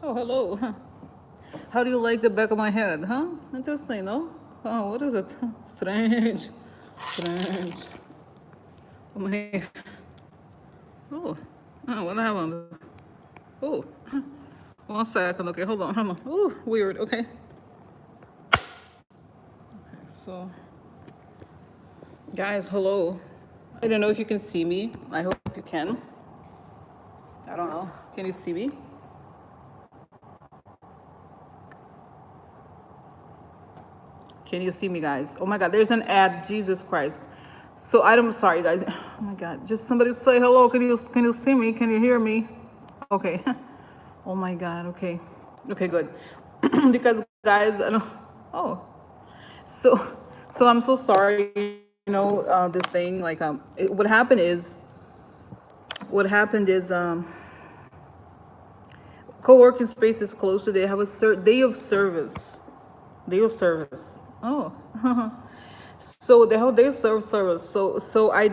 Oh, hello. How do you like the back of my head, huh? Interesting, no? Oh, what is it? Strange. Strange. Oh, my. Oh, what happened? Oh, 1 second. Okay, hold on. Hold on. Oh, weird. Okay. Okay, so, guys, hello. I don't know if you can see me. I hope you can. I don't know. Can you see me? Can you see me, guys? Oh my God, there's an ad. Jesus Christ. So I'm sorry, guys. Oh my God, just somebody say hello. Can you see me? Can you hear me? Okay. Oh my God. Okay. Okay, good. Because guys, I don't. Oh, so I'm so sorry. This thing like what happened is co-working space is closed today. They have a day of service. Day of service. Oh. So the whole day of service. So I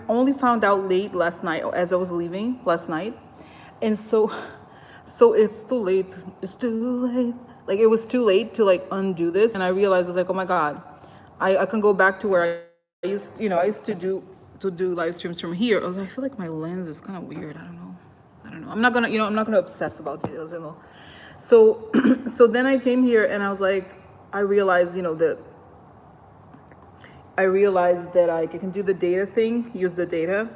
only found out late last night as I was leaving last night, and so it's too late. It's too late. Like it was too late to like undo this, and I realized I was like, oh my God, I can go back to where I used to do live streams from here. I was like, I feel like my lens is kind of weird. I don't know. I don't know. I'm not gonna obsess about details. So so then I came here and I was like, I realized that I can do the data thing, use the data,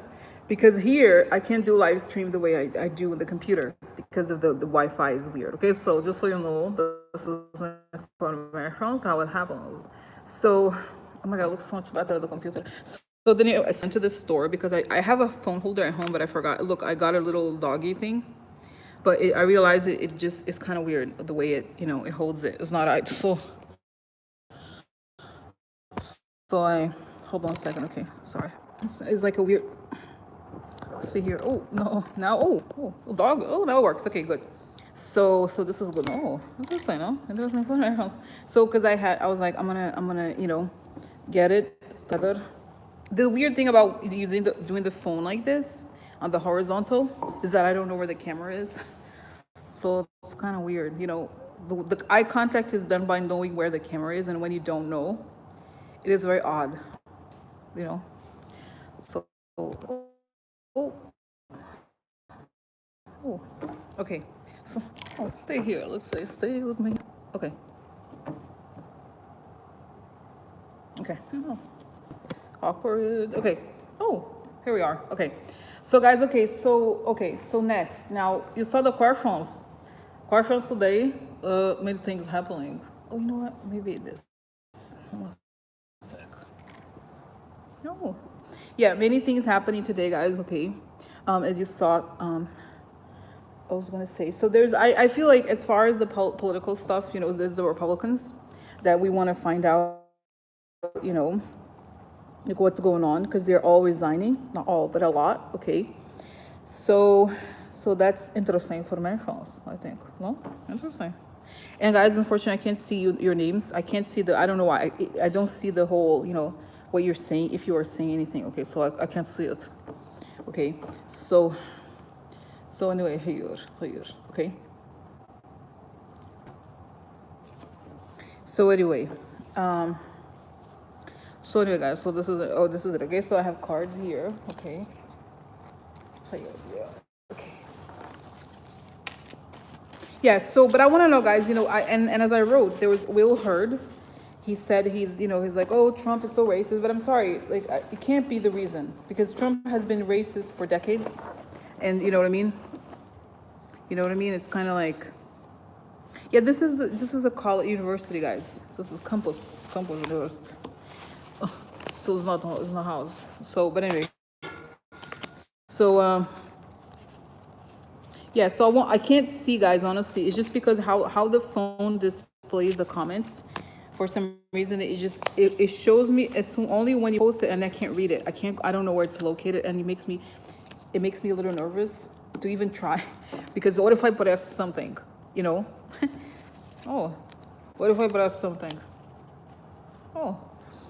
because here I can't do live stream the way I do with the computer because of the Wi-Fi is weird. Okay, so just so you know, this is information how it happens. So, oh my God, it looks so much better on the computer. So then I went to the store because I have a phone holder at home, but I forgot. Look, I got a little doggy thing, but I realized it just is kind of weird the way it holds it. It's not right. So I hold on a second. Okay, sorry. It's like a weird. Let's see here. Oh no, now dog. Oh, now it works. Okay, good. So this is good. Oh, interesting. No, interesting for my house. So because I was like I'm gonna get it tethered. The weird thing about doing the phone like this on the horizontal is that I don't know where the camera is. So it's kind of weird. The eye contact is done by knowing where the camera is, and when you don't know, it is very odd. You know. So, oh, oh, okay. So, let's stay here. Let's say, stay with me. Okay. Okay. Oh, awkward. Okay. Oh, here we are. Okay. So, guys, so next. Now, you saw the questions. Questions today, many things happening. Oh, you know what? Maybe this. One sec. No. Yeah, many things happening today, guys. Okay. As you saw, I was gonna say, so I feel like as far as the political stuff, there's the Republicans that we want to find out, like what's going on because they're all resigning, not all, but a lot. Okay, so that's interesting information, I think. No, interesting. And guys, unfortunately, I can't see your names. I can't see I don't know why. I don't see the whole, what you're saying if you are saying anything. Okay, so I can't see it. Okay, so anyway, here, okay. So anyway, guys. So this is it. Oh, this is it. Okay, so I have cards here. Okay. Yeah. Okay. Yeah. So, but I want to know, guys. And as I wrote, there was Will Hurd. He said he's like, oh, Trump is so racist. But I'm sorry, like it can't be the reason because Trump has been racist for decades, and you know what I mean. It's kind of like, yeah. This is a college university, guys. This is campus university. So it's not house. So, but anyway. So yeah. So I can't see, guys. Honestly, it's just because how the phone displays the comments. For some reason, it shows me as soon only when you post it, and I can't read it. I don't know where it's located, and it makes me a little nervous to even try, because what if I press something, Oh, what if I press something? Oh,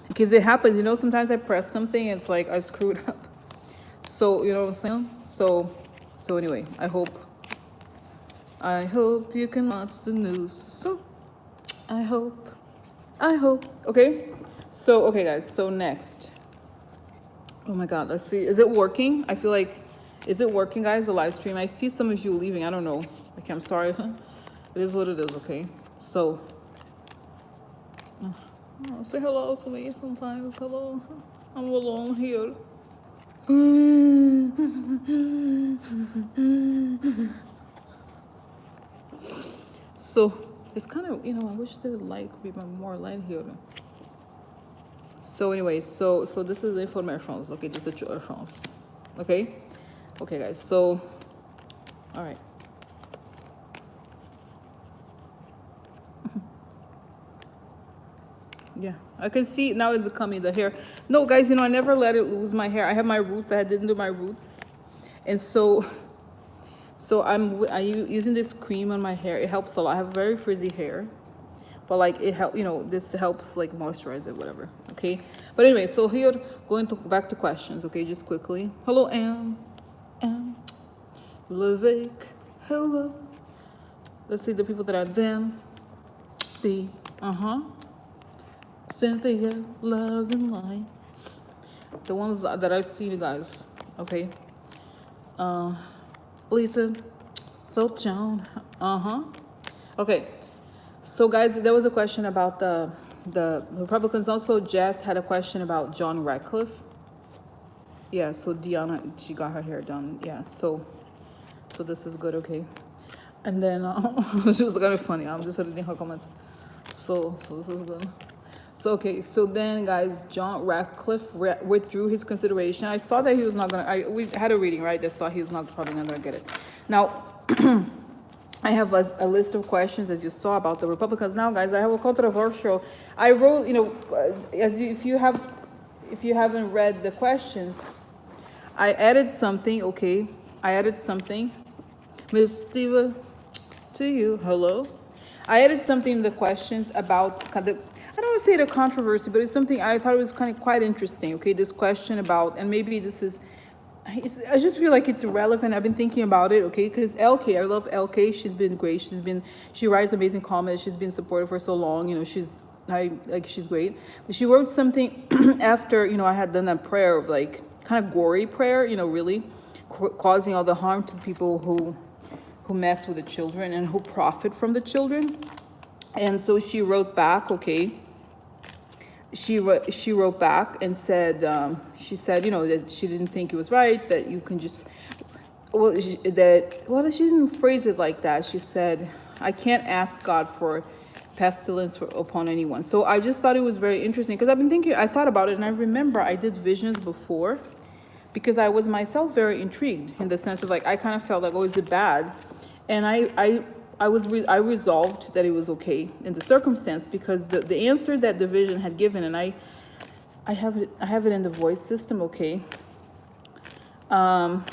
because it happens, sometimes I press something and it's like I screwed up. So, you know what I'm saying? So anyway, I hope I hope you can watch the news. So I hope. Okay. So okay, guys. So next. Oh my God. Let's see. Is it working? I feel like. Is it working, guys? The live stream. I see some of you leaving. I don't know. Okay. I'm sorry. It is what it is. Okay. So. Oh, say hello to me sometimes. Hello. I'm alone here. So it's kind of, I wish the light could be more light here. So anyway, so this is informations. Okay, this is situations. Okay, okay, guys. So, all right. Yeah, I can see now it's coming the hair. No, guys, I never let it lose my hair. I have my roots. I didn't do my roots, and so I'm using this cream on my hair. It helps a lot. I have very frizzy hair, but like it help. This helps like moisturize it, whatever. Okay, but anyway, so here going to back to questions. Okay, just quickly. Hello, Anne. Levic. Hello. Let's see the people that are Dan. B. Cynthia, love and lights. The ones that I see, you guys. Okay. Lisa, Phil John. Okay. So, guys, there was a question about the Republicans. Also, Jess had a question about John Radcliffe. Yeah. So Deanna, she got her hair done. Yeah. So this is good. Okay. And then she was kind of funny. I'm just reading her comments. So this is good. So, okay, so then, guys, John Radcliffe withdrew his consideration. I saw that he was not going to, we had a reading, right, that saw he was probably not going to get it. Now, I have a list of questions, as you saw, about the Republicans. Now, guys, I have a controversial, I wrote, if you haven't read the questions, I added something, okay, Miss Steva, to you, hello. I added something in the questions about I don't want to say the controversy, but it's something I thought it was quite interesting. Okay, this question about, and maybe this is, I just feel like it's relevant. I've been thinking about it. Okay, because LK, I love LK. She's been great. She writes amazing comments. She's been supportive for so long. She's great. But she wrote something after I had done that prayer of like kind of gory prayer. Really causing all the harm to people who mess with the children and who profit from the children. And so she wrote back, okay. She wrote back and said, she said, that she didn't think it was right, that you can just, she didn't phrase it like that. She said, I can't ask God for pestilence upon anyone. So I just thought it was very interesting because I thought about it, and I remember I did visions before because I was myself very intrigued in the sense of like, I kind of felt like, oh, is it bad? And I resolved that it was okay in the circumstance because the answer that the vision had given, and I have it in the voice system, okay. And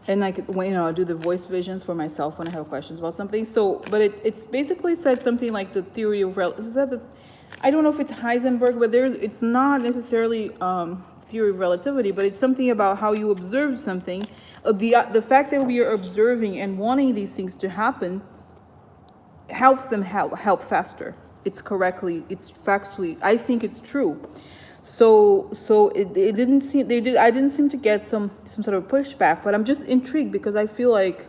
I do the voice visions for myself when I have questions about something. So, but it's basically said something like the theory of I don't know if it's Heisenberg, but it's not necessarily theory of relativity, but it's something about how you observe something. The fact that we are observing and wanting these things to happen helps them help faster. It's factually, I think it's true. So it didn't seem, I didn't seem to get some sort of pushback, but I'm just intrigued because I feel like,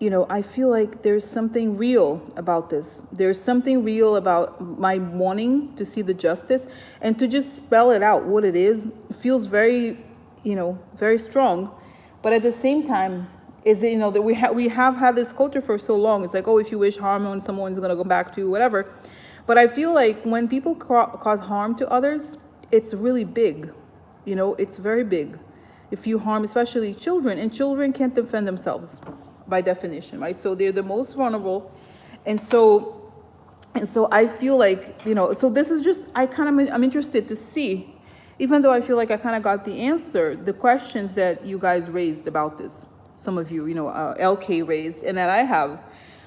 there's something real about this. There's something real about my wanting to see the justice and to just spell it out what it is. It feels very, very strong. But at the same time, that we have had this culture for so long. It's like, oh, if you wish harm on someone, it's going to go back to you, whatever. But I feel like when people cause harm to others, it's really big. It's very big. If you harm, especially children, and children can't defend themselves by definition, right? So they're the most vulnerable. And so I feel like, so this is just, I'm interested to see, even though I feel like I kind of got the answer, the questions that you guys raised about this, some of you, LK raised, and that I have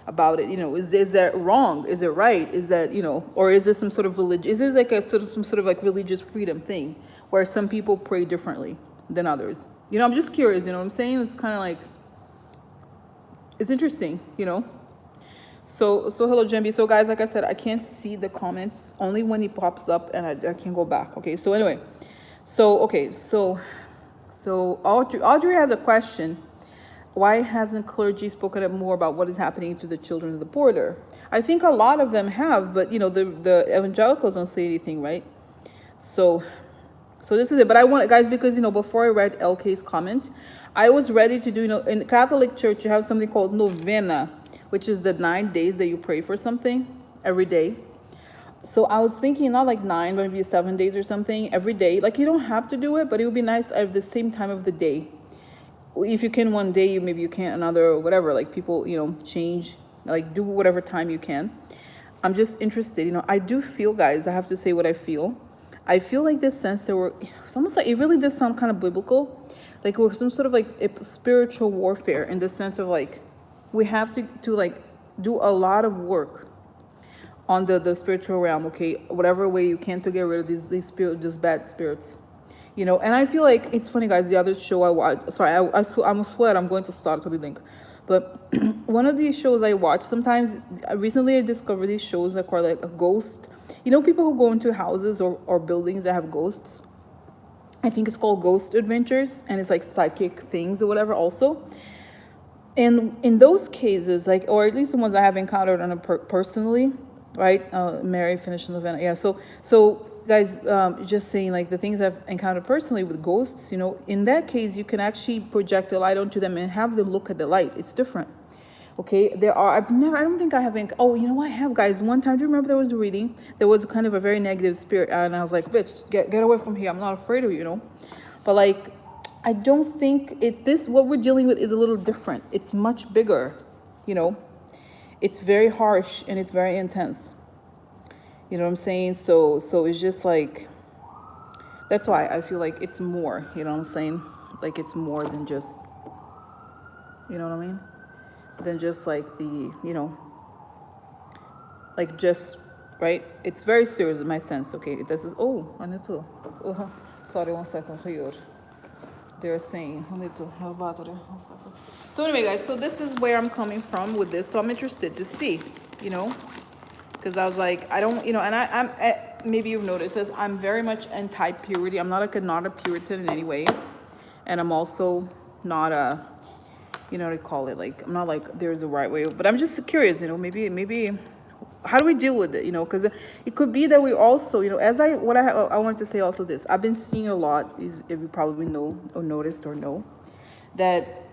about it, is that wrong? Is it right? Is that, or is this some sort of is this like some sort of like religious freedom thing where some people pray differently than others? I'm just curious, what I'm saying? It's kind of like, it's interesting, you know. So hello, Jemby. So guys, like I said, I can't see the comments only when it pops up, and I can go back. Okay. So anyway, so Audrey has a question. Why hasn't clergy spoken up more about what is happening to the children of the border? I think a lot of them have, but you know, the evangelicals don't say anything, right? So this is it. But I want, guys, because you know, before I read LK's comment, I was ready to do, you know, in Catholic Church you have something called novena, which is the 9 days that you pray for something every day. So I was thinking not like 9, but maybe 7 days or something every day. Like you don't have to do it, but it would be nice at the same time of the day. If you can one day, maybe you can't another, or whatever. Like people, you know, change, like do whatever time you can. I'm just interested, you know. I do feel, guys, I have to say what I feel. I feel like this sense that it's almost like, it really does sound kind of biblical. Like we're some sort of like a spiritual warfare, in the sense of like, we have to like do a lot of work on the spiritual realm, okay? Whatever way you can to get rid of these bad spirits. You know, and I feel like it's funny, guys. The other show I watched, sorry, I'm a sweat. I'm going to start to the link, but one of these shows I watch sometimes. Recently, I discovered these shows that are like a ghost. You know, people who go into houses or buildings that have ghosts. I think it's called Ghost Adventures, and it's like psychic things or whatever. Also, and in those cases, like, or at least the ones I have encountered on a personally, right? Mary finished novena, yeah. So guys, just saying, like the things I've encountered personally with ghosts, you know, in that case, you can actually project the light onto them and have them look at the light. It's different. Okay, I don't think I have, oh, you know, I have, guys. One time, do you remember there was a reading? There was kind of a very negative spirit, and I was like, bitch, get away from here. I'm not afraid of you, you know? But like, I don't think what we're dealing with is a little different. It's much bigger, you know? It's very harsh and it's very intense. You know what I'm saying? So it's just like, that's why I feel like it's more, you know what I'm saying? Like it's more than just, you know what I mean? Than just like the, you know, like just, right? It's very serious in my sense, okay? This is, oh, I need to, sorry, 1 second here. They're saying, I need to have battery. So anyway, guys, so this is where I'm coming from with this. So I'm interested to see, you know, because I was like, I don't, you know, and I'm maybe you've noticed this, I'm very much anti-purity. I'm not a Puritan in any way. And I'm also not a, you know what I call it, like, I'm not like there's a right way, but I'm just curious, you know, maybe, how do we deal with it, you know, because it could be that we also, you know, I wanted to say also this, I've been seeing a lot, if you probably know or noticed or know, that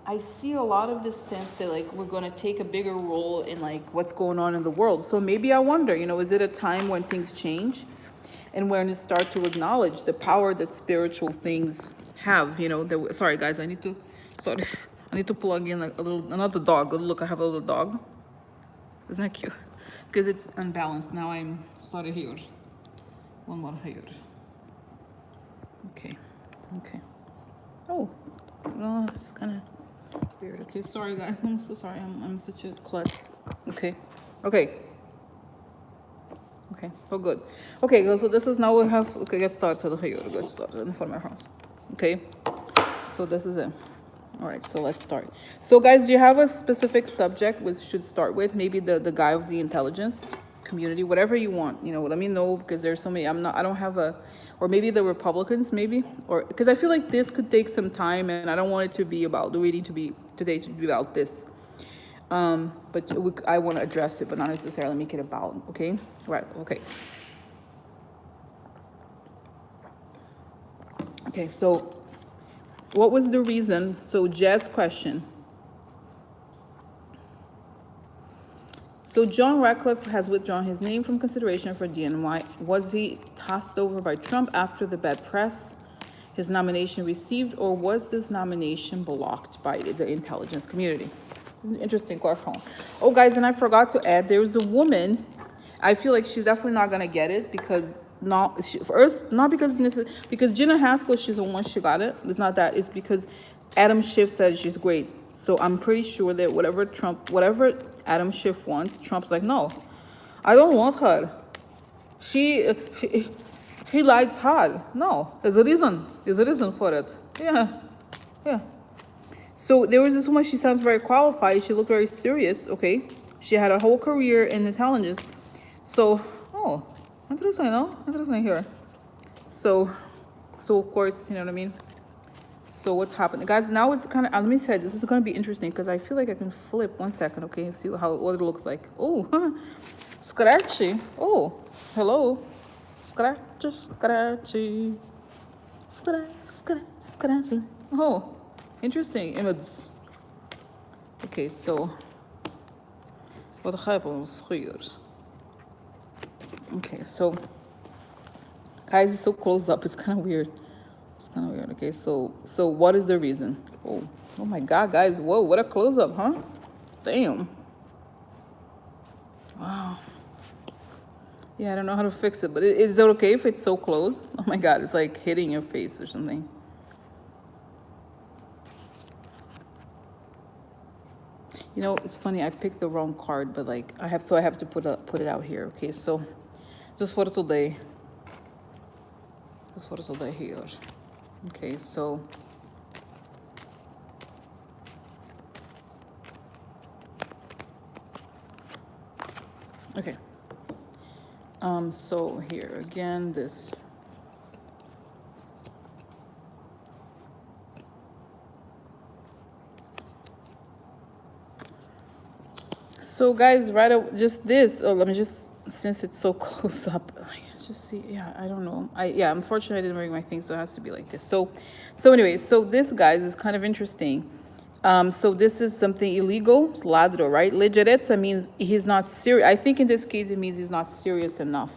I see a lot of this sense that like we're going to take a bigger role in like what's going on in the world. So maybe I wonder, you know, is it a time when things change and when you start to acknowledge the power that spiritual things have, you know, sorry guys, I need to plug in like another dog. Look, I have a little dog. Isn't that cute? Because it's unbalanced. Now I'm sorry here. One more here. Okay. Oh, no, it's kind of weird. Okay, sorry guys. I'm so sorry. I'm such a klutz. Okay. Oh, good. Okay, so this is now we have. Okay, get started here. Get started in front of my house. Okay. So this is it. All right, so let's start. So guys, do you have a specific subject we should start with? Maybe the guy of the intelligence community, whatever you want, you know, let me know, because there's so many, I don't have or maybe the Republicans, maybe, or because I feel like this could take some time, and I don't want it to be about the reading today to be about this. But I want to address it, but not necessarily make it about, okay? Right, okay. Okay, so what was the reason? So Jazz question. So John Ratcliffe has withdrawn his name from consideration for DNY. Was he tossed over by Trump after the bad press his nomination received, or was this nomination blocked by the intelligence community? Interesting question. Oh, guys, and I forgot to add, there's a woman, I feel like she's definitely not going to get it, because because Gina Haskell, she's the one she got it. It's not that. It's because Adam Schiff said she's great. So I'm pretty sure that whatever Adam Schiff wants, Trump's like, no, I don't want her. He lies hard. No, there's a reason. There's a reason for it. Yeah. So there was this woman, she sounds very qualified. She looked very serious, okay? She had a whole career in intelligence. So, oh, interesting, no? Interesting here. So of course, you know what I mean? So what's happening? Guys, now it's kind of, let me say, this is going to be interesting because I feel like I can flip 1 second, okay? See what it looks like. Oh, scratchy. Oh, hello. Scratchy, scratchy. Scratch, scratch, scratchy. Oh, interesting images. Okay, so what happens here? Okay, so guys, it's so close up. It's kind of weird. It's kind of weird. Okay, so what is the reason? Oh my God, guys! Whoa, what a close up, huh? Damn. Wow. Yeah, I don't know how to fix it, but is it okay if it's so close? Oh my God, it's like hitting your face or something. You know, it's funny. I picked the wrong card, but like I have to put it out here. Okay, so just for today. Just for today here. Okay, so okay. So here again, this. So guys, just this. Oh, let me just, since it's so close up, just see. Yeah, I don't know. Unfortunately, I didn't bring my thing, so it has to be like this. So anyway, so this, guys, is kind of interesting. So this is something illegal, ladro, right? Legerezza means he's not serious. I think in this case, it means he's not serious enough.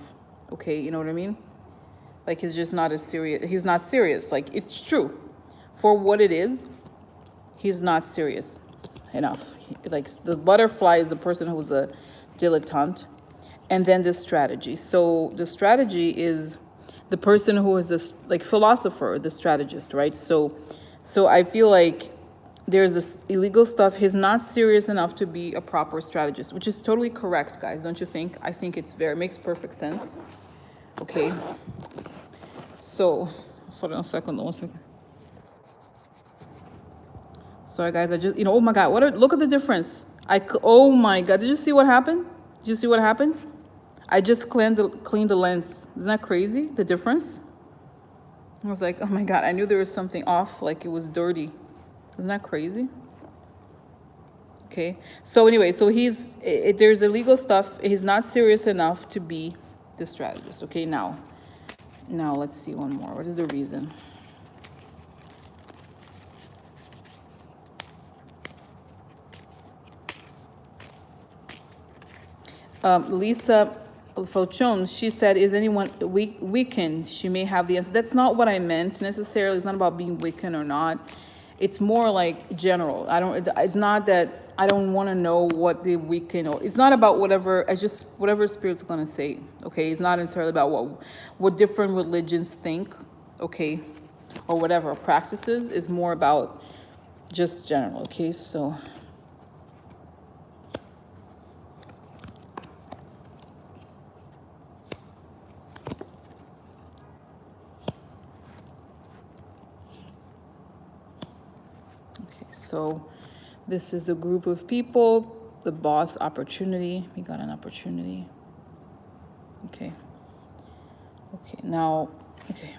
Okay, you know what I mean? Like he's just not as serious. He's not serious. Like it's true. For what it is, he's not serious enough. Like the butterfly is the person who's a dilettante. And then the strategy. So the strategy is the person who is this like philosopher, the strategist, right? So I feel like there's this illegal stuff. He's not serious enough to be a proper strategist, which is totally correct, guys. Don't you think? I think it makes perfect sense. Okay. So, sorry, 1 second, 1 second. Sorry, guys. I just, oh my God, look at the difference. Oh my God, did you see what happened? Did you see what happened? I just cleaned the lens. Isn't that crazy? The difference? I was like, oh my God, I knew there was something off, like it was dirty. Isn't that crazy? Okay. So anyway, so there's illegal stuff. He's not serious enough to be the strategist. Okay, now let's see one more. What is the reason? Lisa Fauchon, she said, is anyone weakened? She may have the answer. That's not what I meant necessarily. It's not about being weakened or not. It's more like general. It's not that I don't want to know what the weaken, or it's not about whatever Spirit's going to say. Okay. It's not necessarily about what different religions think. Okay. Or whatever practices. Is more about just general. Okay. So. So this is a group of people, the boss opportunity. We got an opportunity. Okay. Okay, now, okay.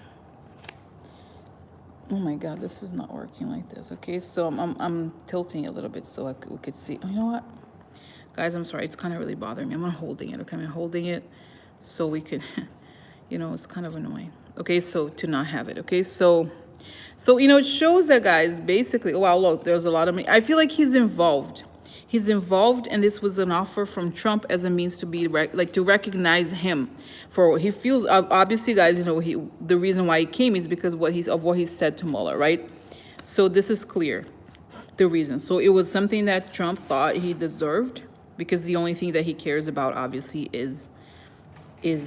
Oh my God, this is not working like this. Okay, so I'm tilting it a little bit so we could see. Oh, you know what? Guys, I'm sorry. It's kind of really bothering me. I'm not holding it. Okay, I'm holding it so we could, it's kind of annoying. Okay, so to not have it. Okay, so it shows that, guys, basically, oh, wow, look, there's a lot of money. I feel like he's involved. He's involved, and this was an offer from Trump as a means to be to recognize him for he feels. Obviously, guys, the reason why he came is because what he said to Mueller, right? So this is clear, the reason. So it was something that Trump thought he deserved because the only thing that he cares about, obviously, is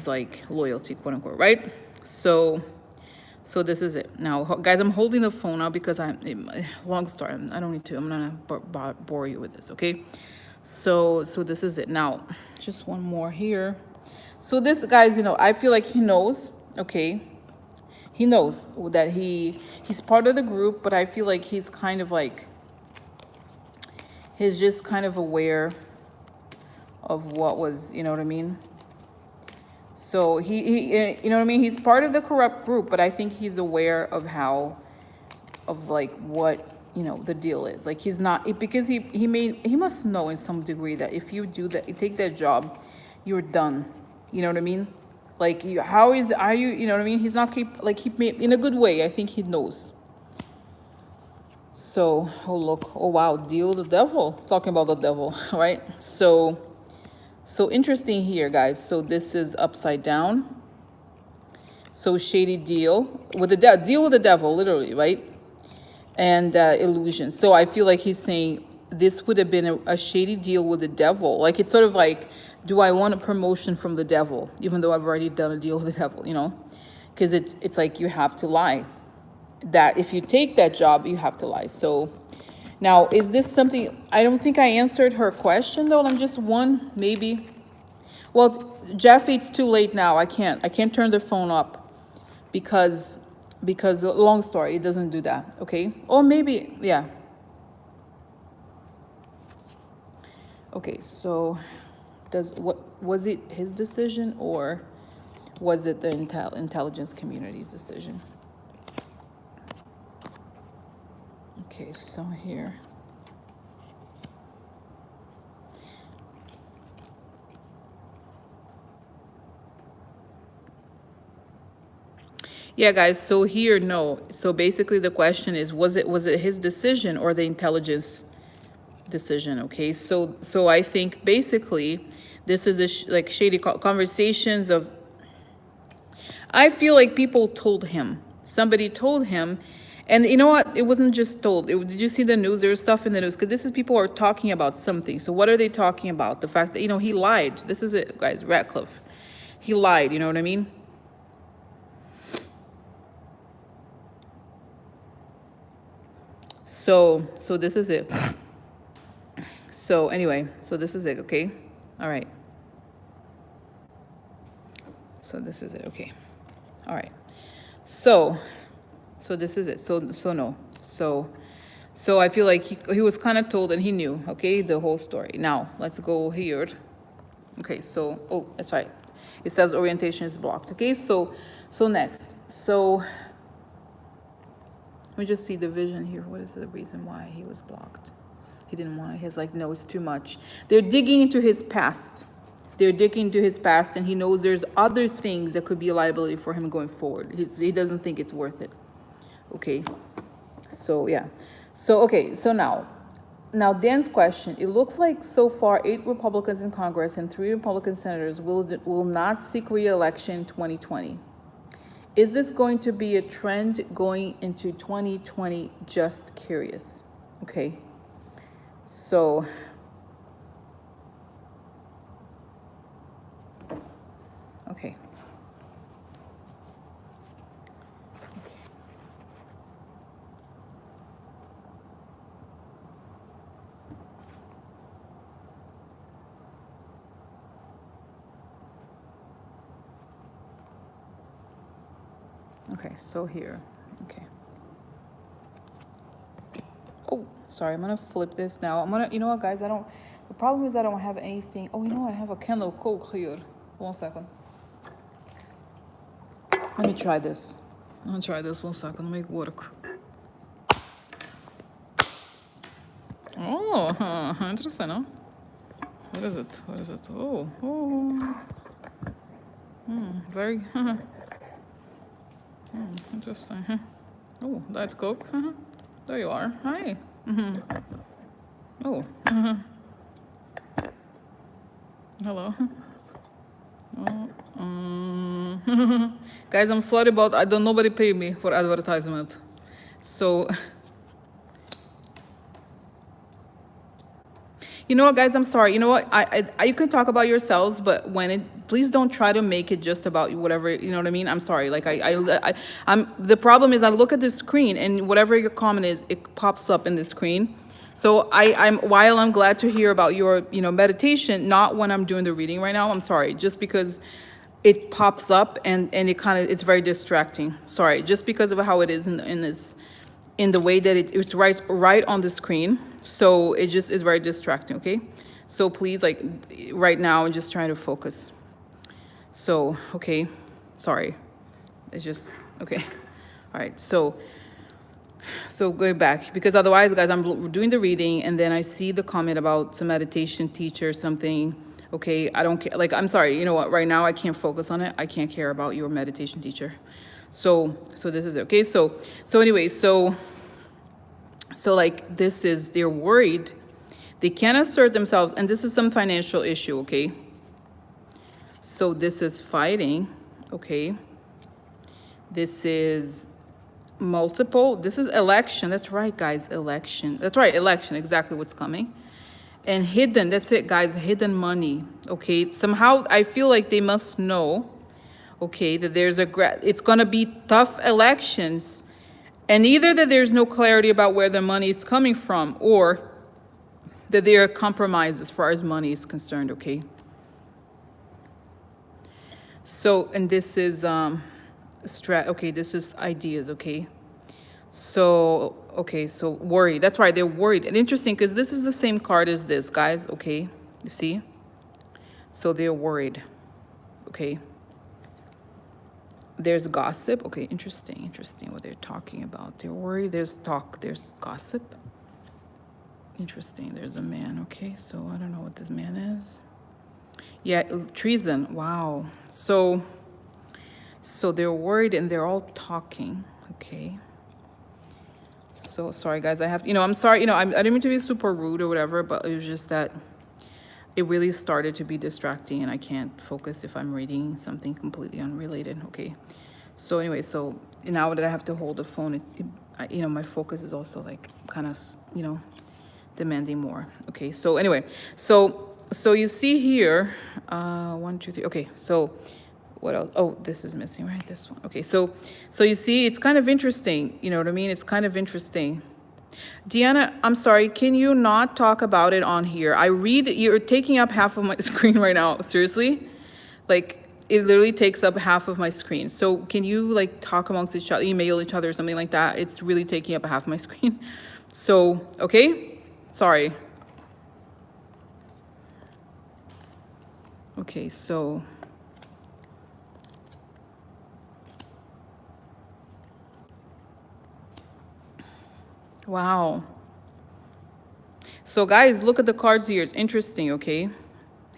like loyalty, quote unquote, right? So this is it. Now, guys, I'm holding the phone now because long story. I don't need to. I'm not gonna bore you with this, okay? So this is it. Now, just one more here. So this, guys, I feel like he knows, okay? He knows that he's part of the group, but I feel like he's kind of like He's just kind of aware of what was, you know what I mean? So he you know what I mean? He's part of the corrupt group, but I think he's aware of how, of like what, you know, the deal is. Like he's not, because he must know in some degree that if you do that, you take that job, you're done. You know what I mean? Like you, are you, you know what I mean? He's not keep me in a good way. I think he knows. So, oh look, oh wow, deal with the devil. Talking about the devil, right? So interesting here, guys. So this is upside down. So shady deal with the deal with the devil, literally, right? And illusion. So I feel like he's saying this would have been a shady deal with the devil. Like it's sort of like, do I want a promotion from the devil, even though I've already done a deal with the devil, you know? Because it's like you have to lie. That if you take that job, you have to lie. So now, is this something, I don't think I answered her question though. I'm just one, maybe. Well, Jeff, it's too late now. I can't turn the phone up because long story, it doesn't do that, okay? Or maybe, yeah. Okay, so was it his decision or was it the intelligence community's decision? Okay, so here. Yeah, guys, so here, no. So basically the question is, was it his decision or the intelligence decision, okay? So I think basically this is like shady conversations of, I feel like people told him. Somebody told him. And you know what? It wasn't just told. Did you see the news? There was stuff in the news. Because this is people are talking about something. So what are they talking about? The fact that, you know, he lied. This is it, guys. Ratcliffe. He lied. You know what I mean? So this is it. So anyway, so this is it. Okay. All right. So this is it. Okay. All right. So this is it. So no. So I feel like he was kind of told and he knew, okay, the whole story. Now, let's go here. Okay, so, oh, that's right. It says orientation is blocked. Okay, so next. So, let me just see the vision here. What is the reason why he was blocked? He didn't want it. He's like, no, it's too much. They're digging into his past. They're digging into his past, and he knows there's other things that could be a liability for him going forward. He doesn't think it's worth it. Okay, so yeah. So, okay, so now Dan's question. It looks like so far 8 Republicans in Congress and 3 Republican senators will not seek re-election in 2020. Is this going to be a trend going into 2020? Just curious. Okay, so okay. Okay, so here, okay. Oh, sorry, I'm gonna flip this now. You know what, guys, the problem is I don't have anything. Oh, you know what, I have a candle Coke here. 1 second. Let me try this. I'm gonna try this 1 second, make work. Oh, interesting, huh? What is it? Oh. Very, interesting. Oh, Diet Coke. There you are. Hi. Oh. Hello. Oh, guys, I'm sorry about nobody pay me for advertisement. So you know what, guys, I'm sorry. You know what? You can talk about yourselves, but please don't try to make it just about whatever, you know what I mean? I'm sorry. Like the problem is I look at the screen and whatever your comment is, it pops up in the screen. So while I'm glad to hear about your, you know, meditation, not when I'm doing the reading right now. I'm sorry, just because it pops up and it's very distracting. Sorry, just because of how it is in this in the way that it's right on the screen. So it just is very distracting, okay? So please, like right now, I'm just trying to focus. So, okay, sorry. It's just, okay. All right, so going back, because otherwise, guys, I'm doing the reading and then I see the comment about some meditation teacher, something. Okay, I don't care. Like, I'm sorry, you know what? Right now, I can't focus on it. I can't care about your meditation teacher. So this is it. Okay, so anyway, so like this is, they're worried. They can't assert themselves, and this is some financial issue, okay? So this is fighting, okay? This is multiple, this is election. That's right, guys, election. That's right, election, exactly what's coming. And hidden, that's it, guys, hidden money, okay? Somehow I feel like they must know, okay, that there's it's gonna be tough elections, and either that there's no clarity about where the money is coming from, or that there are compromises as far as money is concerned, okay? So, and this is, okay, this is ideas, okay? So, okay, so worried. That's right, they're worried. And interesting, because this is the same card as this, guys, okay? You see? So they're worried, okay? There's gossip. Okay, interesting what they're talking about. They're worried. There's talk. There's gossip. Interesting. There's a man. Okay, so I don't know what this man is. Yeah, treason. Wow. So they're worried and they're all talking. Okay. So sorry, guys. I'm sorry. I didn't mean to be super rude or whatever, but it was just that it really started to be distracting and I can't focus if I'm reading something completely unrelated. Okay. So anyway, so now that I have to hold the phone, my focus is also like kind of, demanding more. Okay. So anyway, so you see here, 1, 2, 3. Okay. So what else? Oh, this is missing, right? This one. Okay. So you see, it's kind of interesting. You know what I mean? It's kind of interesting. Deanna, I'm sorry, can you not talk about it on here? You're taking up half of my screen right now, seriously? Like, it literally takes up half of my screen. So can you like talk amongst each other, email each other or something like that? It's really taking up half of my screen. So, okay, sorry. Okay, so. Wow. So guys, look at the cards here. It's interesting, okay?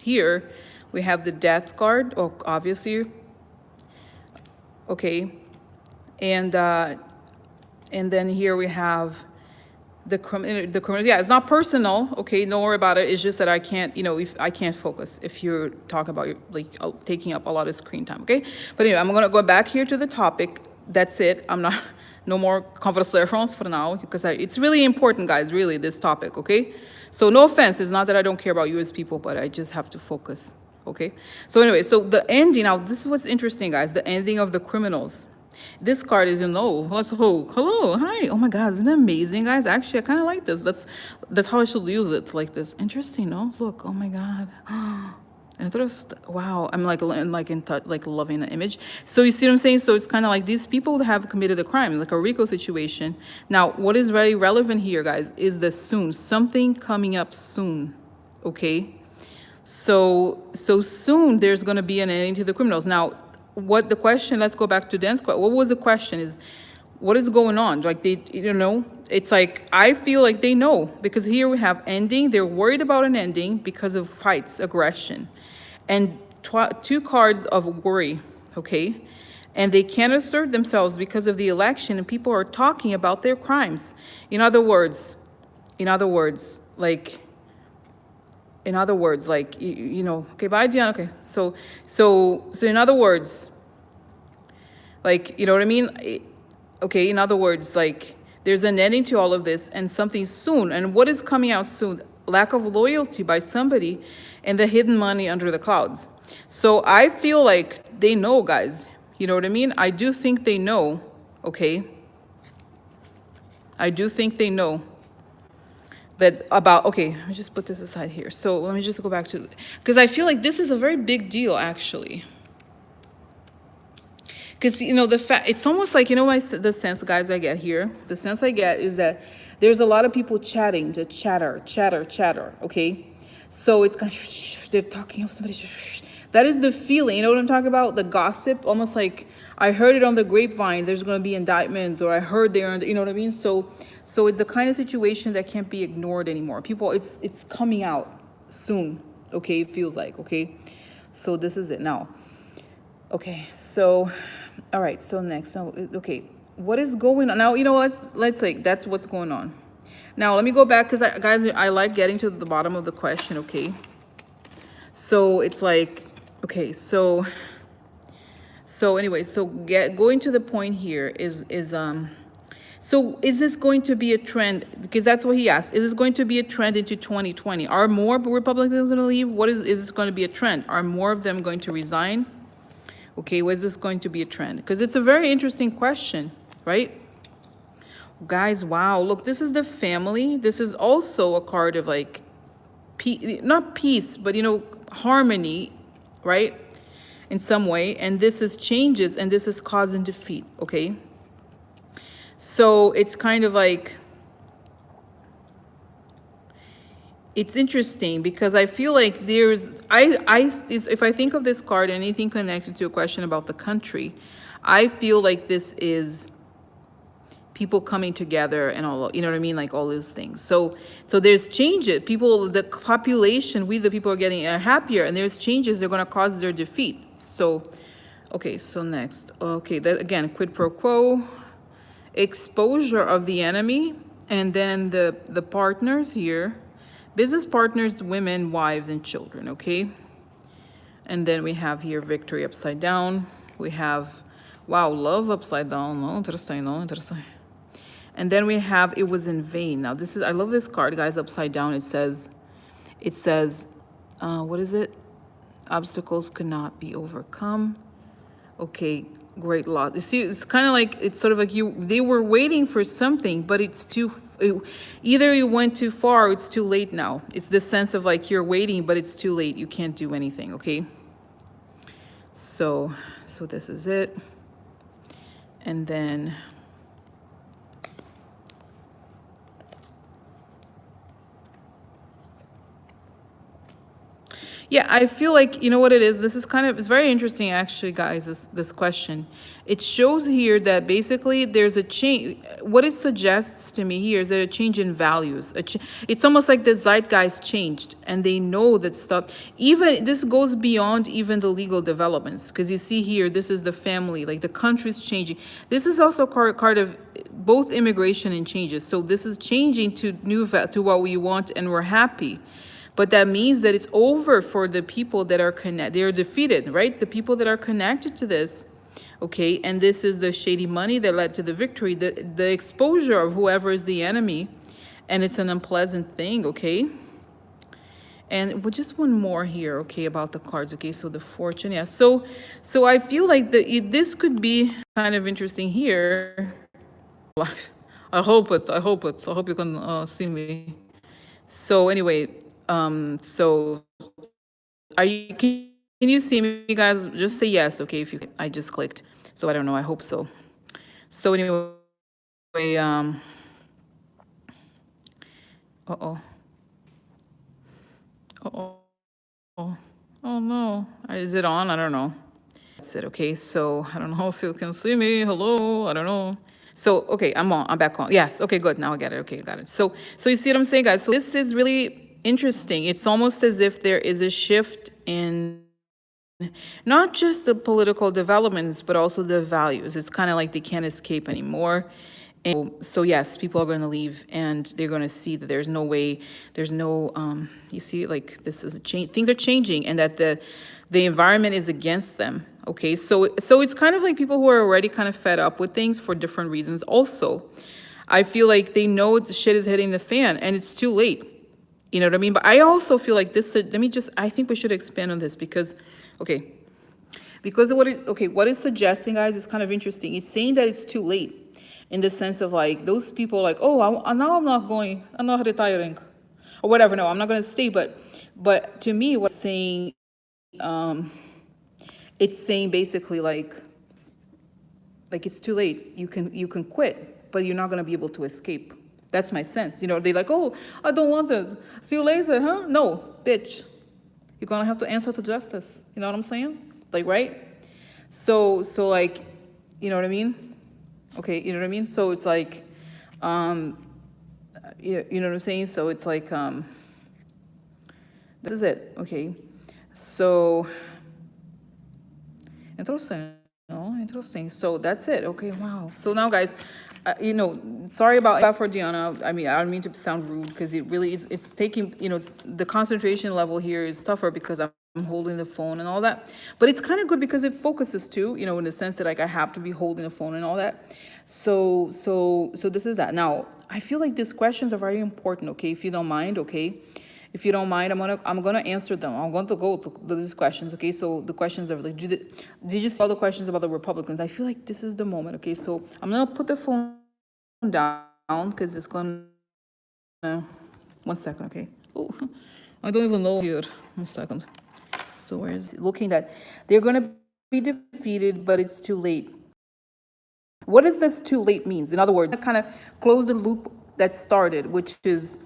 Here we have the death card, obviously. Okay. And then here we have the criminal. Yeah, it's not personal, okay? Don't worry about it. It's just that I can't, if I can't focus if you're talking about taking up a lot of screen time, okay? But anyway, I'm going to go back here to the topic. That's it. I'm not no more conversations for now, because it's really important, guys, really, this topic, okay? So no offense, it's not that I don't care about you as people, but I just have to focus, okay? So anyway, so the ending, now this is what's interesting, guys, the ending of the criminals. This card is, hello, hi, oh my God, isn't that amazing, guys? Actually, I kind of like this. That's how I should use it, like this. Interesting, no? Look, oh my God. Wow, I'm like in touch, like loving the image. So you see what I'm saying? So it's kind of like these people have committed a crime, like a RICO situation. Now, what is very relevant here, guys, is the soon, something coming up soon, okay? So soon there's going to be an ending to the criminals. Now, what the question? Let's go back to Dan's question. What was the question? Is what is going on? Like it's like I feel like they know, because here we have ending. They're worried about an ending because of fights, aggression. And 2 cards of worry, okay? And they can't assert themselves because of the election, and people are talking about their crimes. In other words, like, okay, bye, Diana. Okay, so in other words, like, you know what I mean? Okay, in other words, like, there's an ending to all of this and something soon. And what is coming out soon? Lack of loyalty by somebody and the hidden money under the clouds. So I feel like they know, guys. You know what I mean? I do think they know, okay? I do think they know that about, okay, let me just put this aside here. So let me just go back to, because I feel like this is a very big deal, actually. because the fact, it's almost like, the sense, guys, I get here, the sense I get is that there's a lot of people chatting, the chatter, okay? So it's kind of they're talking of somebody. That is the feeling, you know what I'm talking about? The gossip, almost like I heard it on the grapevine, there's going to be indictments, or I heard there, you know what I mean? So it's the kind of situation that can't be ignored anymore. People, it's coming out soon, okay? It feels like, okay? So this is it now. Okay, so, all right, so next, so, okay, what is going on? Now, let's like, that's what's going on. Now, let me go back, because, guys, I like getting to the bottom of the question, okay? So, it's like, okay, so anyway, so going to the point here so is this going to be a trend? Because that's what he asked. Is this going to be a trend into 2020? Are more Republicans going to leave? Is this going to be a trend? Are more of them going to resign? Okay, was this going to be a trend? Because it's a very interesting question, right? Guys, wow, look, this is the family. This is also a card of like, not peace, but harmony, right? In some way. And this is changes, and this is cause and defeat, okay? So it's kind of like, it's interesting because I feel like if I think of this card, anything connected to a question about the country, I feel like this is people coming together and all, you know what I mean? Like all those things. So there's changes. The population, we the people are happier, and there's changes. They're going to cause their defeat. So, okay, so next. Okay, that again, quid pro quo, exposure of the enemy, and then the partners here. Business partners, women, wives, and children, okay? And then we have here victory upside down. We have, wow, love upside down. No, interesting, no, interesting. And then we have it was in vain. Now this is, I love this card, guys, upside down. It says, what is it? Obstacles could not be overcome. Okay, great loss. You see, it's kind of like, it's sort of like they were waiting for something, but either you went too far or it's too late now. It's this sense of like you're waiting, but it's too late. You can't do anything, okay? So this is it. And then, yeah, I feel like, you know what it is? This is it's very interesting, actually, guys, this question. It shows here that basically there's a change. What it suggests to me here is that a change in values. It's almost like the zeitgeist changed, and they know that stuff, even this goes beyond even the legal developments, because you see here, this is the family, like the country's changing. This is also a card of both immigration and changes. So this is changing to what we want, and we're happy. But that means that it's over for the people that are they're defeated, right? The people that are connected to this, okay? And this is the shady money that led to the victory, the exposure of whoever is the enemy, and it's an unpleasant thing, okay? And just one more here, okay, about the cards, okay? So the fortune, yeah. So I feel like this could be kind of interesting here. I hope you can see me. So anyway, so can you see me, guys? Just say yes, okay, if you I just clicked. So I don't know, I hope so. So anyway, uh-oh. Oh no. Is it on? I don't know. That's it, okay? So I don't know if you can see me. Hello, I don't know. So, okay, I'm back on. Yes, okay, good. Now I get it. Okay, got it. So you see what I'm saying, guys? So this is really interesting. It's almost as if there is a shift in not just the political developments, but also the values. It's kind of like they can't escape anymore. And so yes, people are going to leave, and they're going to see that there's no way, you see, like this is a change. Things are changing, and that the environment is against them. Okay, so it's kind of like people who are already kind of fed up with things for different reasons. Also, I feel like they know the shit is hitting the fan, and it's too late. You know what I mean? But I also feel like this. I think we should expand on this because, okay. Because what it's suggesting, guys, is kind of interesting. It's saying that it's too late, in the sense of like those people like, oh, now I'm not going, I'm not retiring, or whatever. No, I'm not going to stay. But to me, what's saying, it's saying basically like, Like it's too late. You can quit, but you're not gonna be able to escape. That's my sense. You know, they're like, oh, I don't want this. See you later, huh? No, bitch. You're gonna have to answer to justice. You know what I'm saying? Like, right? So like, you know what I mean? Okay, you know what I mean? So it's like, you know what I'm saying? So it's like, this is it. Okay. So, interesting. No, interesting. So that's it. Okay, wow. So now, guys, you know, sorry about for Gianna. I mean, I don't mean to sound rude because it really is. It's taking, you know, the concentration level here is tougher because I'm holding the phone and all that. But it's kind of good because it focuses too, you know, in the sense that like I have to be holding the phone and all that. So this is that. Now, I feel like these questions are very important. Okay, if you don't mind. Okay. If you don't mind, I'm gonna answer them. I'm going to go to these questions. Okay, so the questions are like, did you see all the questions about the Republicans? I feel like this is the moment. Okay, so I'm gonna put the phone down because it's gonna. 1 second. Okay. Oh, I don't even know here. 1 second. So where's looking that they're gonna be defeated, but it's too late. What does this too late means? In other words, kind of close the loop that started, which is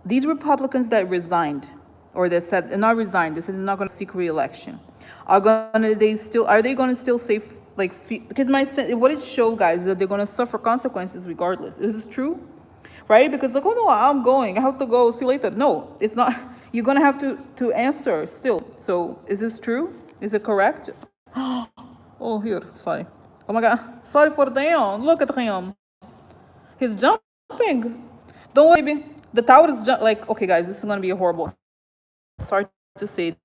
these Republicans that resigned, or they said not resigned, they said they're not going to seek re-election. Are they going to still say like because what it showed, guys, is that they're going to suffer consequences regardless. Is this true? Right? Because like, oh no, I'm going. I have to go. See you later. No, it's not. You're going to have to answer still. So is this true? Is it correct? Oh, here. Sorry. Oh my God. Sorry for them. Look at him. He's jumping. Don't worry, baby. The tower is like, okay, guys, this is going to be a horrible. Sorry to say.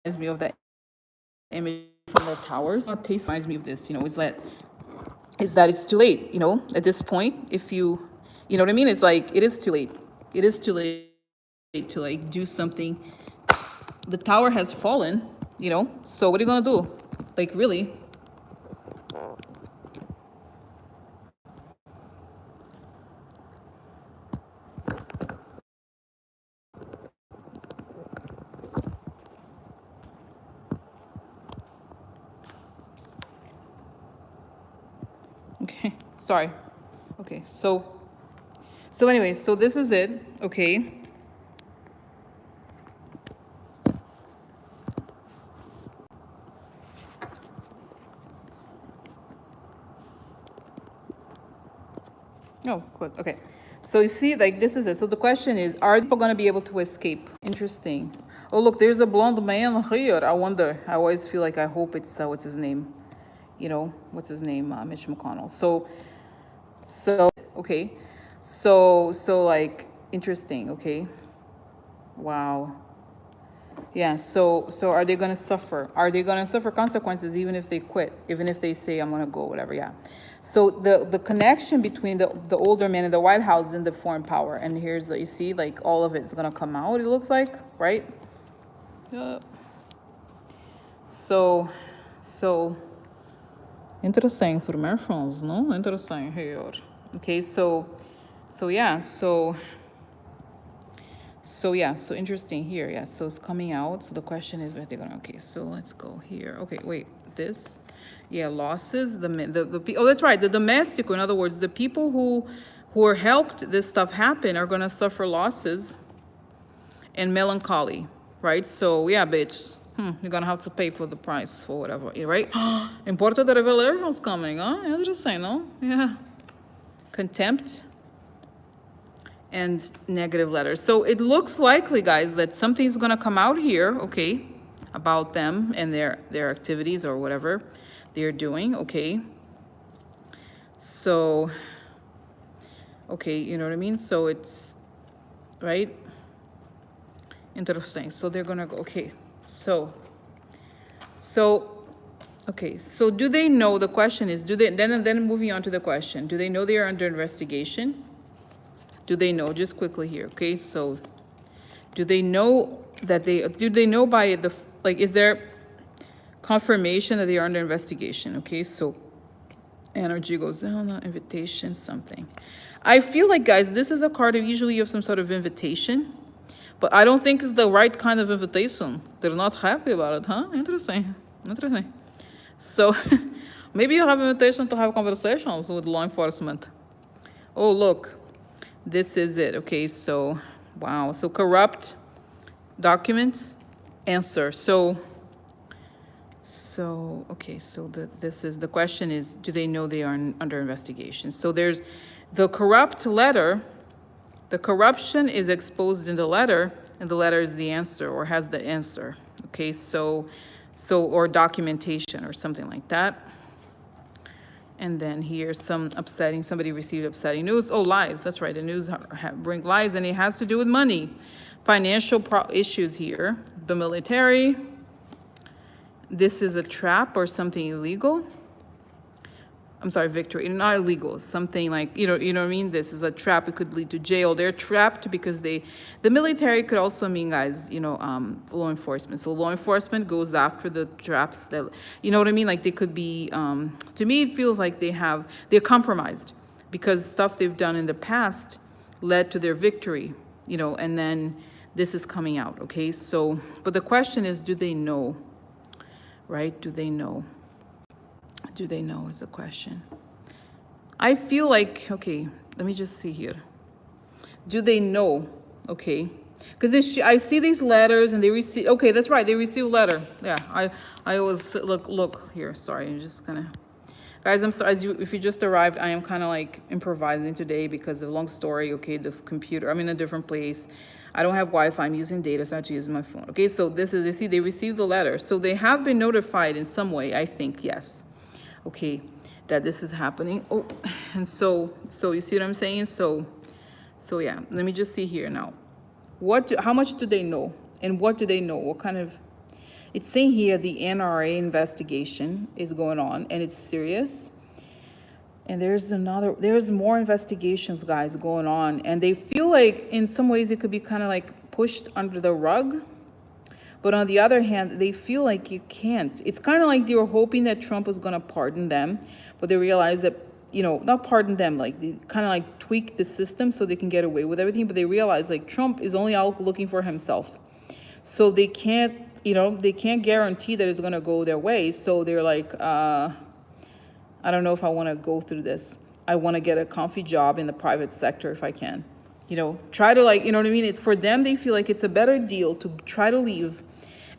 Reminds me of that image from the towers. It reminds me of this, you know, is that it's too late, you know, at this point, if you know what I mean? It's like, it is too late. It is too late to like do something. The tower has fallen, you know, so what are you going to do? Like, really? Okay, sorry. Okay, so anyway, so this is it, okay? Oh, good, okay. So you see, like, this is it. So the question is, are people going to be able to escape? Interesting. Oh, look, there's a blonde man here. I wonder. I always feel like I hope it's, what's his name? You know, what's his name? Mitch McConnell. So, okay. So like, interesting, okay? Wow. Yeah, so are they going to suffer? Are they going to suffer consequences even if they quit? Even if they say, I'm going to go, whatever, yeah. So the connection between the older man in the White House and the foreign power, and here's, you see, like, all of it's going to come out, it looks like, right? So, interesting informations, no? Interesting here. Okay, so yeah, so interesting here, yeah. So it's coming out. So the question is, where they're gonna? Okay, so let's go here. Okay, wait, this, yeah, losses. Oh, that's right. The domestic, in other words, the people who are helped this stuff happen are gonna suffer losses and melancholy, right? So yeah, bitch, you're gonna have to pay for the price for whatever, right? Imported de revelations coming, huh? Interesting, no? Yeah. Contempt and negative letters. So it looks likely, guys, that something's gonna come out here, okay, about them and their activities or whatever they're doing, okay. So, okay, you know what I mean? So it's, right? Interesting. So they're gonna go, okay. So, okay, so do they know, the question is, do they, then moving on to the question, do they know they are under investigation? Do they know, just quickly here, okay, so do they know that do they know by the, like, is there confirmation that they are under investigation? Okay, so energy goes down, invitation, something. I feel like, guys, this is a card of usually of some sort of invitation, But I don't think it's the right kind of invitation. They're not happy about it, huh? Interesting. Interesting. So maybe you have an invitation to have conversations with law enforcement. Oh, look, this is it. Okay, so, wow. So corrupt documents, answer. So okay, so this is, the question is, do they know they are under investigation? So there's the corrupt letter, the corruption is exposed in the letter, and the letter is the answer, or has the answer. Okay, so, or documentation or something like that. And then here's some upsetting, somebody received upsetting news. Oh, lies, that's right, the news bring lies, and it has to do with money. Financial issues here, the military. This is a trap or something illegal. I'm sorry, Victory, not illegal, something like, you know what I mean? This is a trap, it could lead to jail. They're trapped because the military could also mean, guys, law enforcement. So law enforcement goes after the traps that, you know what I mean? Like they could be, to me, it feels like they're compromised because stuff they've done in the past led to their victory, and then this is coming out, okay? So, but the question is, do they know, right? Do they know? Do they know is the question. I feel like, okay, let me just see here. Do they know? Okay. Because I see these letters and they receive, okay, that's right, they receive letter. Yeah, I always, look here, sorry, I'm just gonna, guys, I'm sorry, if you just arrived, I am kind of like improvising today because of a long story, okay, the computer, I'm in a different place. I don't have Wi-Fi, I'm using data, so I have to use my phone. Okay, so this is, you see, they received the letter. So they have been notified in some way, I think, yes. Okay, that this is happening. Oh, and so you see what I'm saying? So yeah, let me just see here now. How much do they know? And what do they know? What kind of, it's saying here the NRA investigation is going on and it's serious. And there's more investigations, guys, going on. And they feel like in some ways it could be kind of like pushed under the rug. But on the other hand, they feel like you can't. It's kind of like they were hoping that Trump was going to pardon them, but they realized that, not pardon them, like they kind of like tweak the system so they can get away with everything. But they realize like Trump is only out looking for himself. So they can't, they can't guarantee that it's going to go their way. So they're like, I don't know if I want to go through this. I want to get a comfy job in the private sector if I can. Try to like, you know what I mean? For them, they feel like it's a better deal to try to leave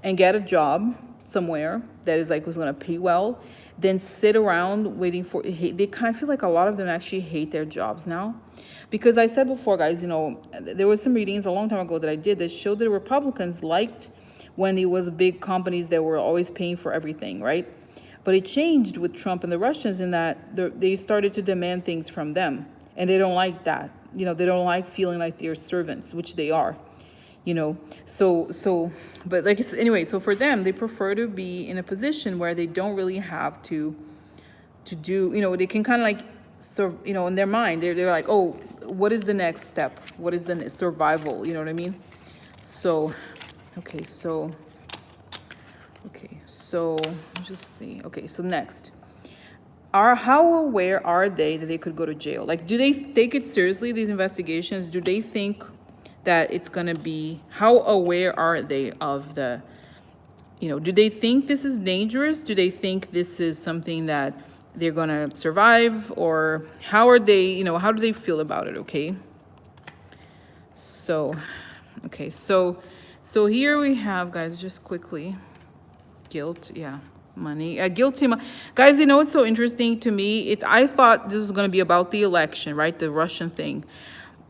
and get a job somewhere that is like was going to pay well than sit around waiting for, they kind of feel like a lot of them actually hate their jobs now. Because I said before, guys, there were some readings a long time ago that I did that showed that Republicans liked when it was big companies that were always paying for everything, right? But it changed with Trump and the Russians in that they started to demand things from them. And they don't like that. They don't like feeling like they're servants, which they are. But like, anyway, so for them, they prefer to be in a position where they don't really have to do, they can kind of like, in their mind, they're like, oh, what is the next step? What is the survival? You know what I mean? So, just see. Okay, so next. How aware are they that they could go to jail? Like, do they take it seriously, these investigations? Do they think that it's going to be, how aware are they of the, do they think this is dangerous? Do they think this is something that they're going to survive? Or how are they, how do they feel about it? Okay. So here we have, guys, just quickly, guilt. Yeah. Money, guilty. Guys, what's so interesting to me? I thought this was going to be about the election, right? The Russian thing.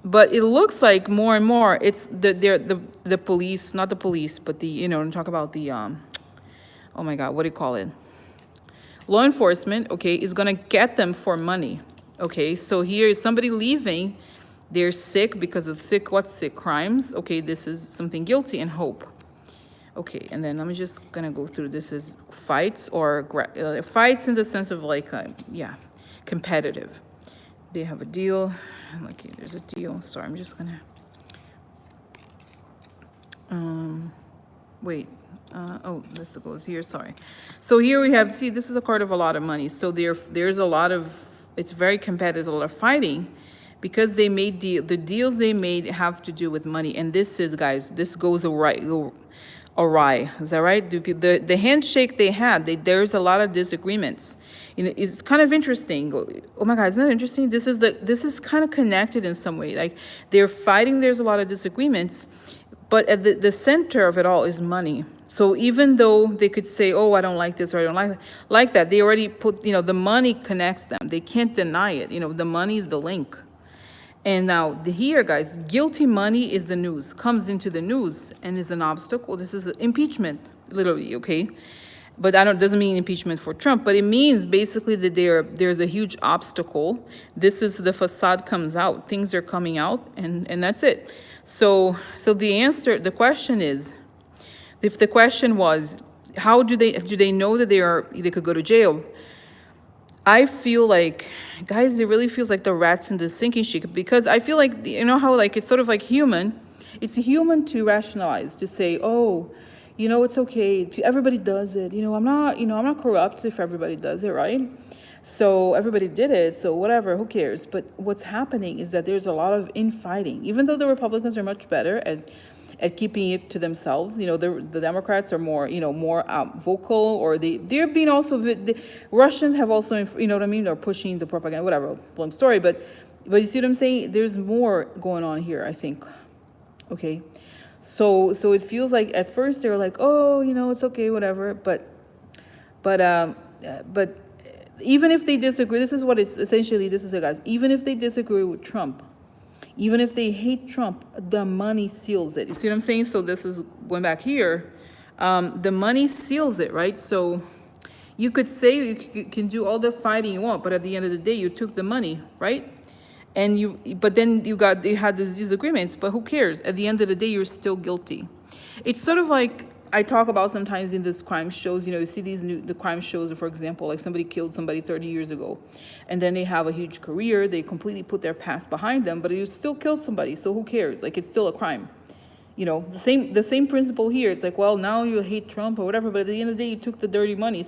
But it looks like more and more it's the police, not the police, but the, talk about the, oh my God, what do you call it? Law enforcement, okay, is going to get them for money. Okay, so here is somebody leaving. They're sick because of sick crimes. Okay, this is something guilty and hope. Okay, and then I'm just gonna go through this as fights or fights in the sense of like, competitive. They have a deal. Okay, there's a deal. Sorry, I'm just gonna. Wait. Oh, this goes here. Sorry. So here we have. See, this is a card of a lot of money. So there's a lot of. It's very competitive. There's a lot of fighting because they made the deals they made have to do with money. And this is, guys, this goes awry. Is that right? The handshake they had, there's a lot of disagreements. You know, it's kind of interesting. Oh my God, isn't that interesting? This is kind of connected in some way. Like, they're fighting. There's a lot of disagreements, but at the center of it all is money. So even though they could say, oh, I don't like this or I don't like that, they already put, you know, the money connects them. They can't deny it. You know, the money is the link. And now here, guys, guilty money is the news, comes into the news and is an obstacle. This is impeachment, literally, okay? But doesn't mean impeachment for Trump, but it means basically that there's a huge obstacle. This is the facade comes out, things are coming out, and that's it. So the question is, if the question was, how do they know that they could go to jail? I feel like, guys, it really feels like the rats in the sinking ship, because I feel like, you know how like it's sort of like human. It's human to rationalize, to say, oh, you know, it's okay. Everybody does it. You know, I'm not corrupt if everybody does it, right? So everybody did it. So whatever, who cares? But what's happening is that there's a lot of infighting. Even though the Republicans are much better at keeping it to themselves, you know, the Democrats are more, you know, more vocal, or they're being also, the Russians have also, you know what I mean? They're pushing the propaganda, whatever, long story. But you see what I'm saying? There's more going on here, I think. Okay. So it feels like at first they were like, oh, you know, it's okay, whatever. But even if they disagree, this is what it's essentially, this is it, guys. Even if they disagree with Trump, even if they hate Trump, the money seals it. You see what I'm saying? So this is going back here. The money seals it, right? So you could say you can do all the fighting you want, but at the end of the day, you took the money, right? But then they had these disagreements, but who cares? At the end of the day, you're still guilty. It's sort of like I talk about sometimes in these crime shows, you know, you see the crime shows, for example, like somebody killed somebody 30 years ago, and then they have a huge career, they completely put their past behind them, but you still killed somebody, so who cares? Like, it's still a crime. You know, the same principle here. It's like, well, now you hate Trump or whatever, but at the end of the day, you took the dirty money,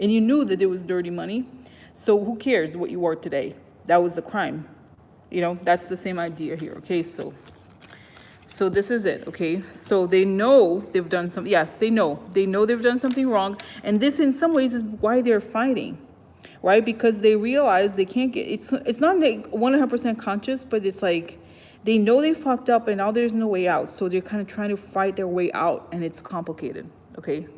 and you knew that it was dirty money, so who cares what you were today? That was the crime. You know, that's the same idea here, okay? So this is it, okay? So they know they've done something. Yes, they know they've done something wrong. And this, in some ways, is why they're fighting, right? Because they realize they can't get, it's not like 100% conscious, but it's like they know they fucked up and now there's no way out. So they're kind of trying to fight their way out, and it's complicated, okay?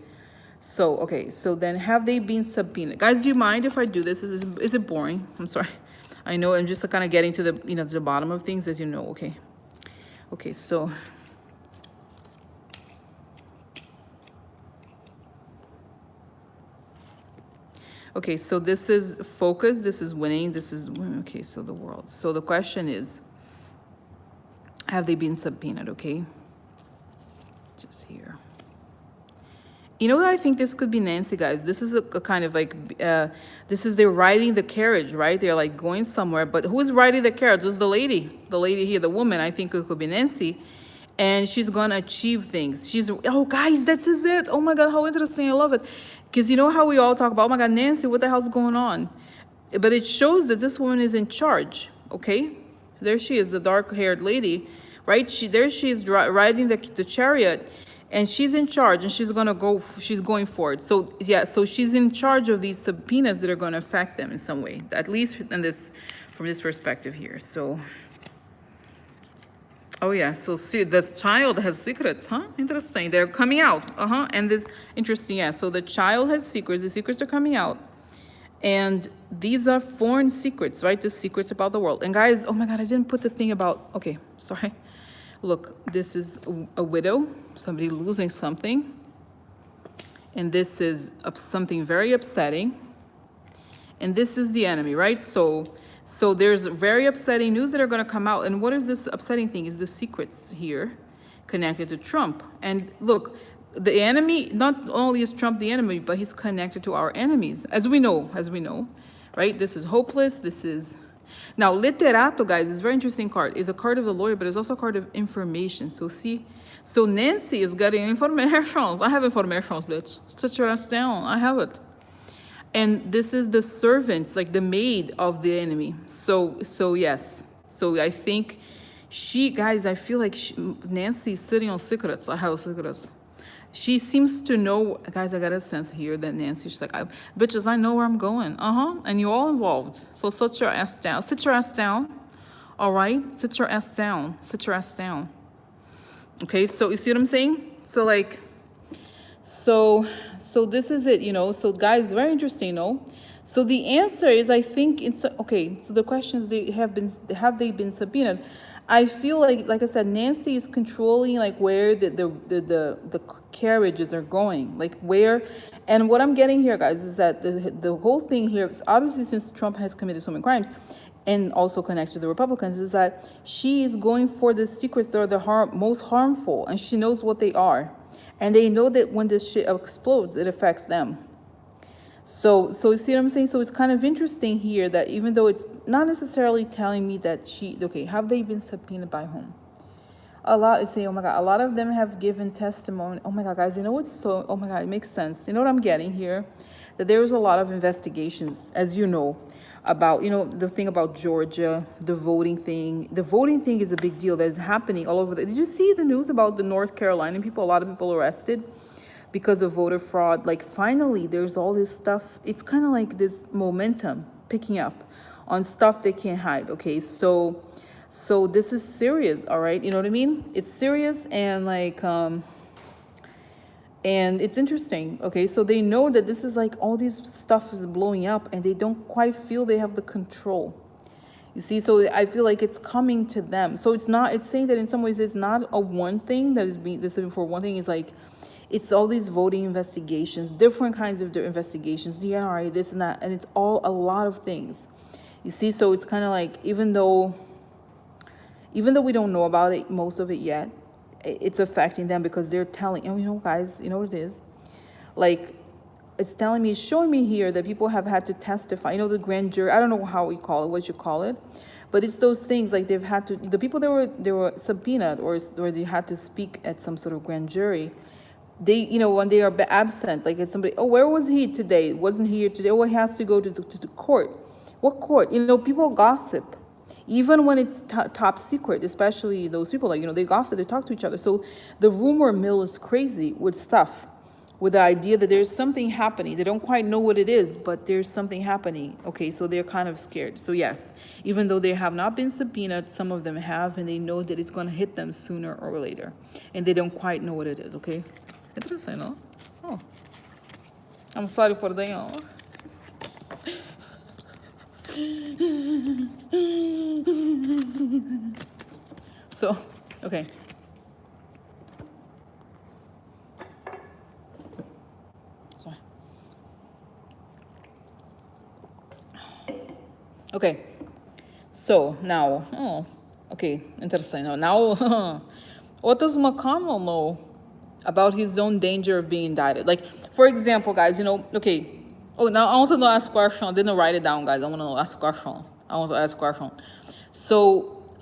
So then have they been subpoenaed? Guys, do you mind if I do this? Is it boring? I'm sorry. I know I'm just kind of getting to the bottom of things, as you know, okay? Okay, so this is focus, this is winning, this is, okay, so the world. So the question is, have they been subpoenaed, okay? Just here. You know what, I think this could be Nancy, guys. This is a kind of like, they're riding the carriage, right? They're like going somewhere, but who's riding the carriage? It's the lady here, the woman. I think it could be Nancy, and she's gonna achieve things. Oh guys, this is it. Oh my God, how interesting, I love it. Because you know how we all talk about, oh my God, Nancy, what the hell's going on? But it shows that this woman is in charge, okay? There she is, the dark-haired lady, right? She is riding the chariot, and she's in charge, and she's going for it. So yeah, so she's in charge of these subpoenas that are going to affect them in some way, at least from this perspective here. So, oh yeah, so see, this child has secrets, huh? Interesting. They're coming out, and this, interesting, yeah. So the child has secrets. The secrets are coming out, and these are foreign secrets, right? The secrets about the world. And guys, oh my God, I didn't put the thing about. Okay, sorry. Look, this is a widow, somebody losing something. And this is something very upsetting. And this is the enemy, right? So there's very upsetting news that are going to come out. And what is this upsetting thing? Is the secrets here connected to Trump. And look, the enemy, not only is Trump the enemy, but he's connected to our enemies, as we know, right? This is hopeless. This is... Now, literato, guys, is a very interesting card. It's a card of the lawyer, but it's also a card of information. So see, so Nancy is getting informations. I have informations, bitch. Sit your ass down. I have it. And this is the servants, like the maid of the enemy. So yes. So I think guys, I feel like Nancy is sitting on secrets. I have secrets. She seems to know, guys, I got a sense here that Nancy, she's like, bitches, I know where I'm going. And you're all involved. So sit your ass down. Sit your ass down. All right? Sit your ass down. Sit your ass down. Okay, so you see what I'm saying? So like, so this is it, So guys, very interesting, So the answer is, I think it's okay. So the questions, have they been subpoenaed? I feel like I said, Nancy is controlling like where the carriages are going, like where, and what I'm getting here, guys, is that the whole thing here is obviously, since Trump has committed so many crimes, and also connected to the Republicans, is that she is going for the secrets that are the most harmful, and she knows what they are. And they know that when this shit explodes, it affects them. So you see what I'm saying? So it's kind of interesting here that even though it's not necessarily telling me that have they been subpoenaed by whom? Oh my God, a lot of them have given testimony. Oh my God, guys, oh my God, it makes sense. You know what I'm getting here? That there's a lot of investigations, as you know, about, the thing about Georgia, the voting thing. The voting thing is a big deal that is happening all over. Did you see the news about the North Carolina people? A lot of people arrested because of voter fraud. Like, finally, there's all this stuff. It's kind of like this momentum picking up on stuff they can't hide, okay? So this is serious, all right? You know what I mean? It's serious, and like, and it's interesting, okay? So they know that this is like all this stuff is blowing up, and they don't quite feel they have the control. You see, so I feel like it's coming to them. So it's saying that in some ways it's not a one thing that is being decided for. One thing is like, it's all these voting investigations, different kinds of investigations, the NRA, this and that, and it's all a lot of things. You see, so it's kind of like, even though we don't know about it, most of it yet, it's affecting them because they're telling, guys, you know what it is? Like, it's showing me here that people have had to testify. The grand jury, I don't know how we call it, what you call it, but it's those things like they've had to, the people that were subpoenaed or they had to speak at some sort of grand jury, they, when they are absent, like it's somebody, where was he today? Wasn't he here today? He has to go to the court. What court? People gossip. Even when it's top secret, especially those people, like, they gossip, they talk to each other. So the rumor mill is crazy with stuff, with the idea that there's something happening. They don't quite know what it is, but there's something happening. Okay, so they're kind of scared. So yes, even though they have not been subpoenaed, some of them have, and they know that it's going to hit them sooner or later. And they don't quite know what it is, okay? Interesting, no? Oh. I'm sorry for the, So, okay. Sorry. Okay. So now, okay, interesting. Now, what does McConnell know about his own danger of being indicted? Like, for example, guys, okay. Oh, now I want to ask a question. I didn't write it down, guys. I want to ask a question. So,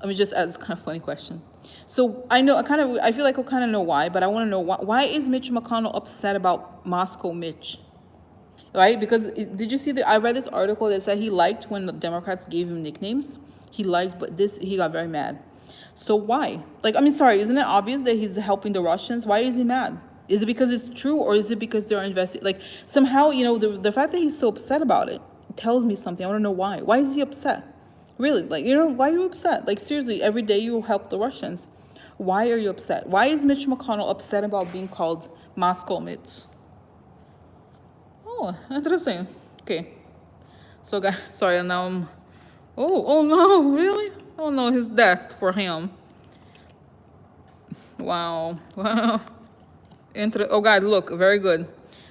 let me just ask this kind of funny question. So I feel like I kind of know why, but I want to know why is Mitch McConnell upset about Moscow Mitch? Right? Because did you see I read this article that said he liked when the Democrats gave him nicknames. He liked, but he got very mad. So why? Like, sorry, isn't it obvious that he's helping the Russians? Why is he mad? Is it because it's true, or is it because they're investing? Like, somehow, the fact that he's so upset about it tells me something. I want to know why. Why is he upset? Really, like, why are you upset? Like, seriously, every day you help the Russians. Why are you upset? Why is Mitch McConnell upset about being called Moscow Mitch? Oh, interesting. Okay. So, guys, sorry, now I'm... Oh no, really? Oh no, his death for him. Wow. Oh, guys, look, very good.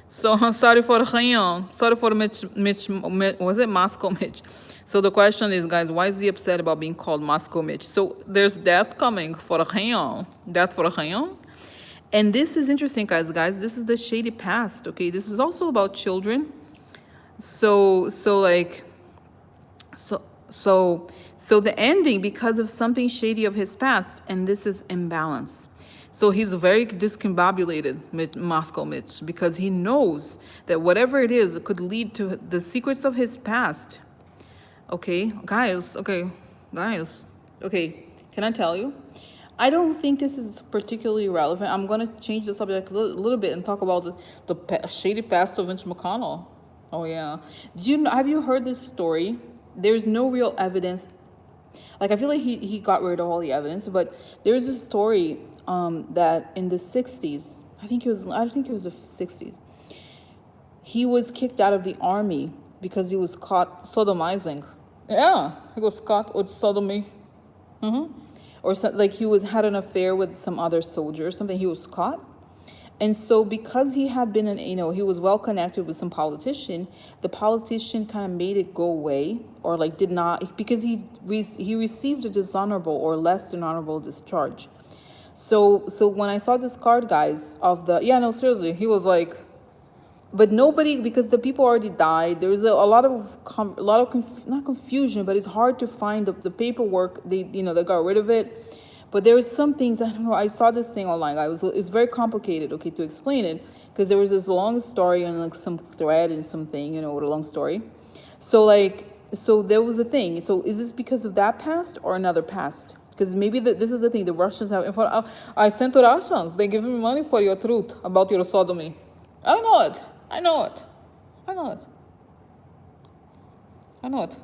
So, sorry for him. Sorry for Mitch, was it Moscow Mitch? So the question is, guys, why is he upset about being called Moscow Mitch? So there's death coming for him. Death for him. And this is interesting, guys. This is the shady past, okay? This is also about children. So the ending, because of something shady of his past, and this is imbalance. So he's very discombobulated, Moscow Mitch, because he knows that whatever it is, it could lead to the secrets of his past. Okay, guys, okay. guys. Okay, can I tell you? I don't think this is particularly relevant. I'm gonna change the subject a little bit and talk about the shady past of Vince McConnell. Oh yeah. Have you heard this story? There's no real evidence. Like I feel like he got rid of all the evidence, but there's a story that in the 60s, I think it was the 60s, he was kicked out of the army because he was caught sodomizing. Yeah, he was caught with sodomy. Or so, like he had an affair with some other soldier or something. He was caught. And so because he had been he was well connected with some politician, the politician kind of made it go away, or like did not, because he received a dishonorable or less than honorable discharge. So when I saw this card, guys, of the, yeah, no, seriously, he was like, but nobody, because the people already died. There was a lot of not confusion, but it's hard to find the paperwork. They got rid of it. But there was some things, I don't know, I saw this thing online. It's very complicated, okay, to explain it, because there was this long story and like some thread and something, with a long story. So there was a thing. So is this because of that past or another past? Because maybe this is the thing, the Russians have, I sent to Russians, they give me money for your truth about your sodomy. I know it. I know it. I know it. I know it.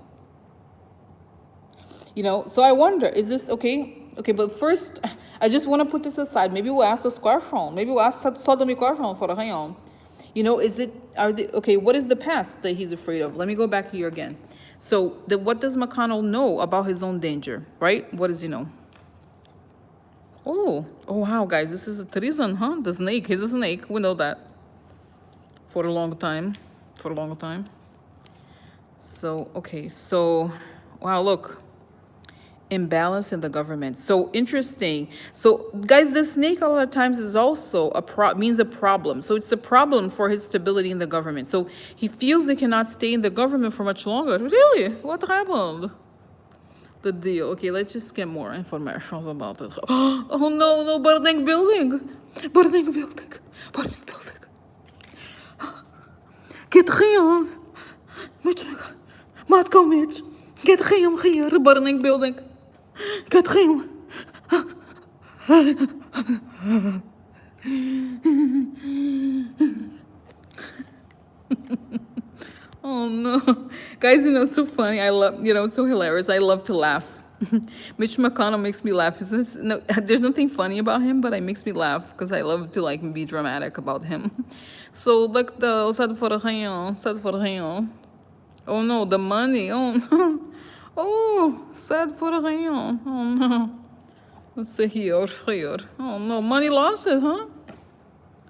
So I wonder, is this okay? Okay, but first, I just want to put this aside. Maybe we'll ask this question. Maybe we'll ask sodomy question for a hang. Okay, what is the past that he's afraid of? Let me go back here again. So, what does McConnell know about his own danger, right? What does he know? Oh, wow, guys, this is a treason, huh? The snake, he's a snake, we know that. For a long time. So, okay, wow, look. Imbalance in the government. So interesting. So guys, the snake a lot of times is also means a problem. So it's a problem for his stability in the government. So he feels he cannot stay in the government for much longer. Really? What happened? The deal. Okay, let's just get more information about it. Oh no, burning building. Get him. Moscow Mitch. Get him here, burning building. Get him. Oh no. Guys, it's so funny. I love, it's so hilarious. I love to laugh. Mitch McConnell makes me laugh. There's nothing funny about him, but it makes me laugh because I love to be dramatic about him. So look, sad for him. Oh no, the money. Oh no. Oh, sad for him. Oh no. Let's see here. Oh no, money losses, huh?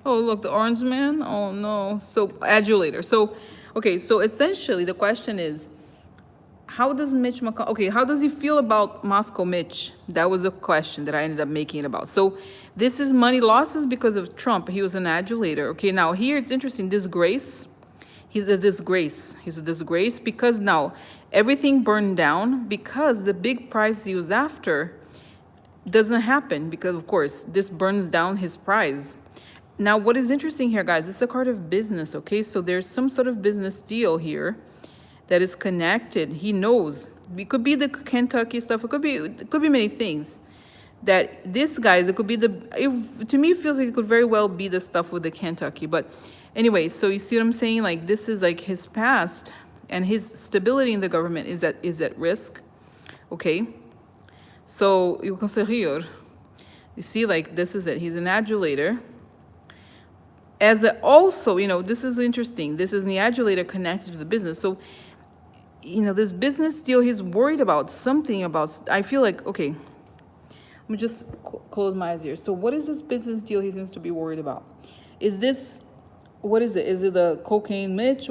Oh look, the orange man. Oh no. So adulator. So okay, so essentially the question is, how does Mitch McConnell, okay, how does he feel about Moscow Mitch? That was a question that I ended up making it about. So this is money losses because of Trump. He was an adulator. Okay, now here it's interesting, disgrace. He's a disgrace. He's a disgrace because now everything burned down because the big prize he was after doesn't happen because, of course, this burns down his prize. Now, what is interesting here, guys, this is a card of business, okay? So there's some sort of business deal here that is connected. He knows. It could be the Kentucky stuff. It could be many things. That this, guys, it could be to me, it feels like it could very well be the stuff with the Kentucky. But anyway, so you see what I'm saying? Like, this is like his past and his stability in the government is at risk, okay? So you can say here, you see, like, this is it. He's an adulator. Also, this is interesting. This is an adulator connected to the business. So, this business deal, he's worried about something about, I feel like, okay, let me just close my eyes here. So what is this business deal he seems to be worried about? What is it? Is it a cocaine Mitch?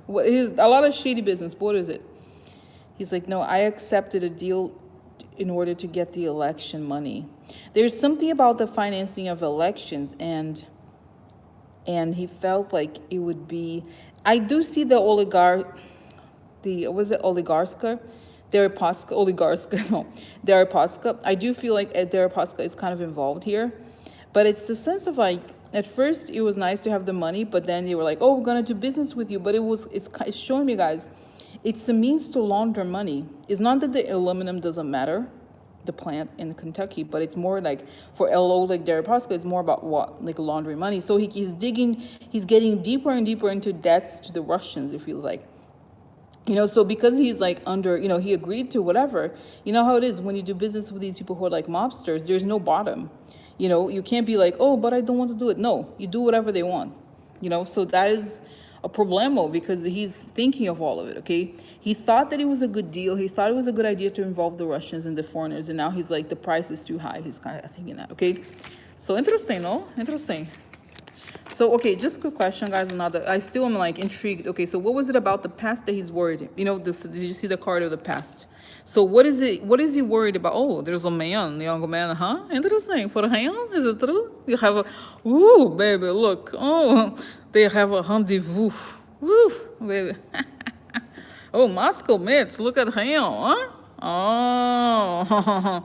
What is a lot of shady business? What is it? He's like, no, I accepted a deal in order to get the election money. There's something about the financing of elections and he felt like it would be, I do see the oligarchy. Deripaska. I do feel like Deripaska is kind of involved here, but it's the sense of like, at first it was nice to have the money, but then they were like, oh, we're gonna do business with you, but it's showing me, guys, It's a means to launder money. It's not that the aluminum doesn't matter, the plant in Kentucky, but it's more like for LO, like Deripaska, it's more about what, like laundering money. So he's getting deeper and deeper into debts to the Russians, it feels like. So because he's like under, he agreed to whatever, you know how it is when you do business with these people who are like mobsters, there's no bottom. You can't be like, oh, but I don't want to do it. No, you do whatever they want. So that is a problemo because he's thinking of all of it, okay? He thought that it was a good deal. He thought it was a good idea to involve the Russians and the foreigners, and now he's like, the price is too high. He's kind of thinking that, okay? So interesting, no? Interesting. So, okay, just a quick question, guys. I still am like intrigued. Okay, so what was it about the past that he's worried? Did you see the card of the past? So what is it? What is he worried about? Oh, there's a man, young man, huh? Interesting. For him, is it true? You have ooh, baby, look. Oh, they have a rendezvous. Woo, baby. Oh, Moscow Mitch, look at him, huh? Oh,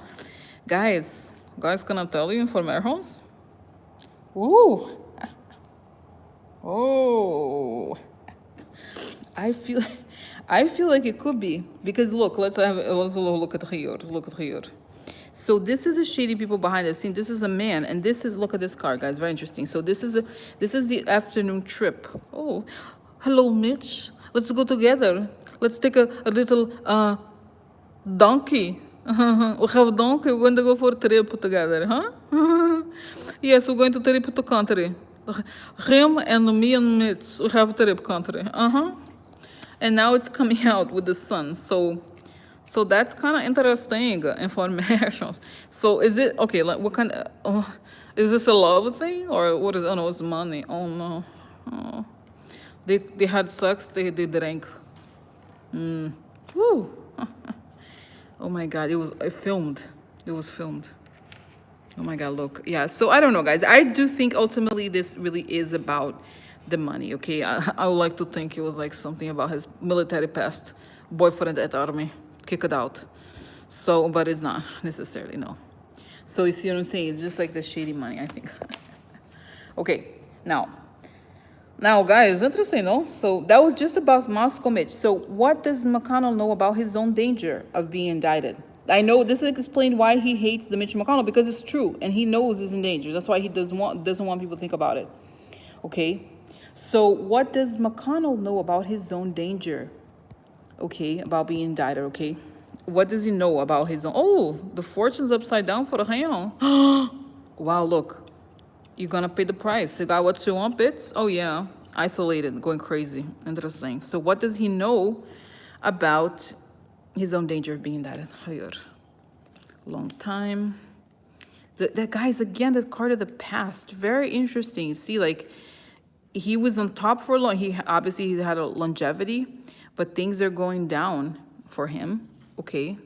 guys, can I tell you informations? Ooh. Oh, I feel, I feel like it could be because look, let's look at here. Look at here. So this is the shady people behind the scene. This is a man, and this is look at this card, guys. Very interesting. So this is the afternoon trip. Oh, hello, Mitch. Let's go together. Let's take a little donkey. We have a donkey. We're going to go for a trip together, huh? Yes, we're going to trip to country. Him and me and Mitch, we have a trip country. And now it's coming out with the sun. So that's kind of interesting information. So is it okay? Like what kind of? Is this a love thing or what is? Oh no, it's money. Oh no. Oh. They had sex. They drank. Woo. Oh my God! It was filmed. It was filmed. Oh my God, look. Yeah, so I don't know, guys. I do think ultimately this really is about the money, okay? I would like to think it was like something about his military past, boyfriend at army, kick it out. So, but it's not necessarily, no. So you see what I'm saying? It's just like the shady money, I think. Okay, now, guys, interesting, no? So that was just about Moscow Mitch. So what does McConnell know about his own danger of being indicted? I know this explained why he hates the Mitch McConnell because it's true, and he knows he's in danger. That's why he doesn't want people to think about it. Okay, so what does McConnell know about his own danger? Okay, about being indicted. Okay, what does he know about his own? Oh, the fortune's upside down for the hand. Wow, look, you're gonna pay the price. You got what you want, bits? Oh yeah, isolated, going crazy. Interesting. So what does he know about his own danger of being indicted? Long time. That guy's again the card of the past. Very interesting. See, like he was on top for a long. He obviously had a longevity, but things are going down for him. Okay.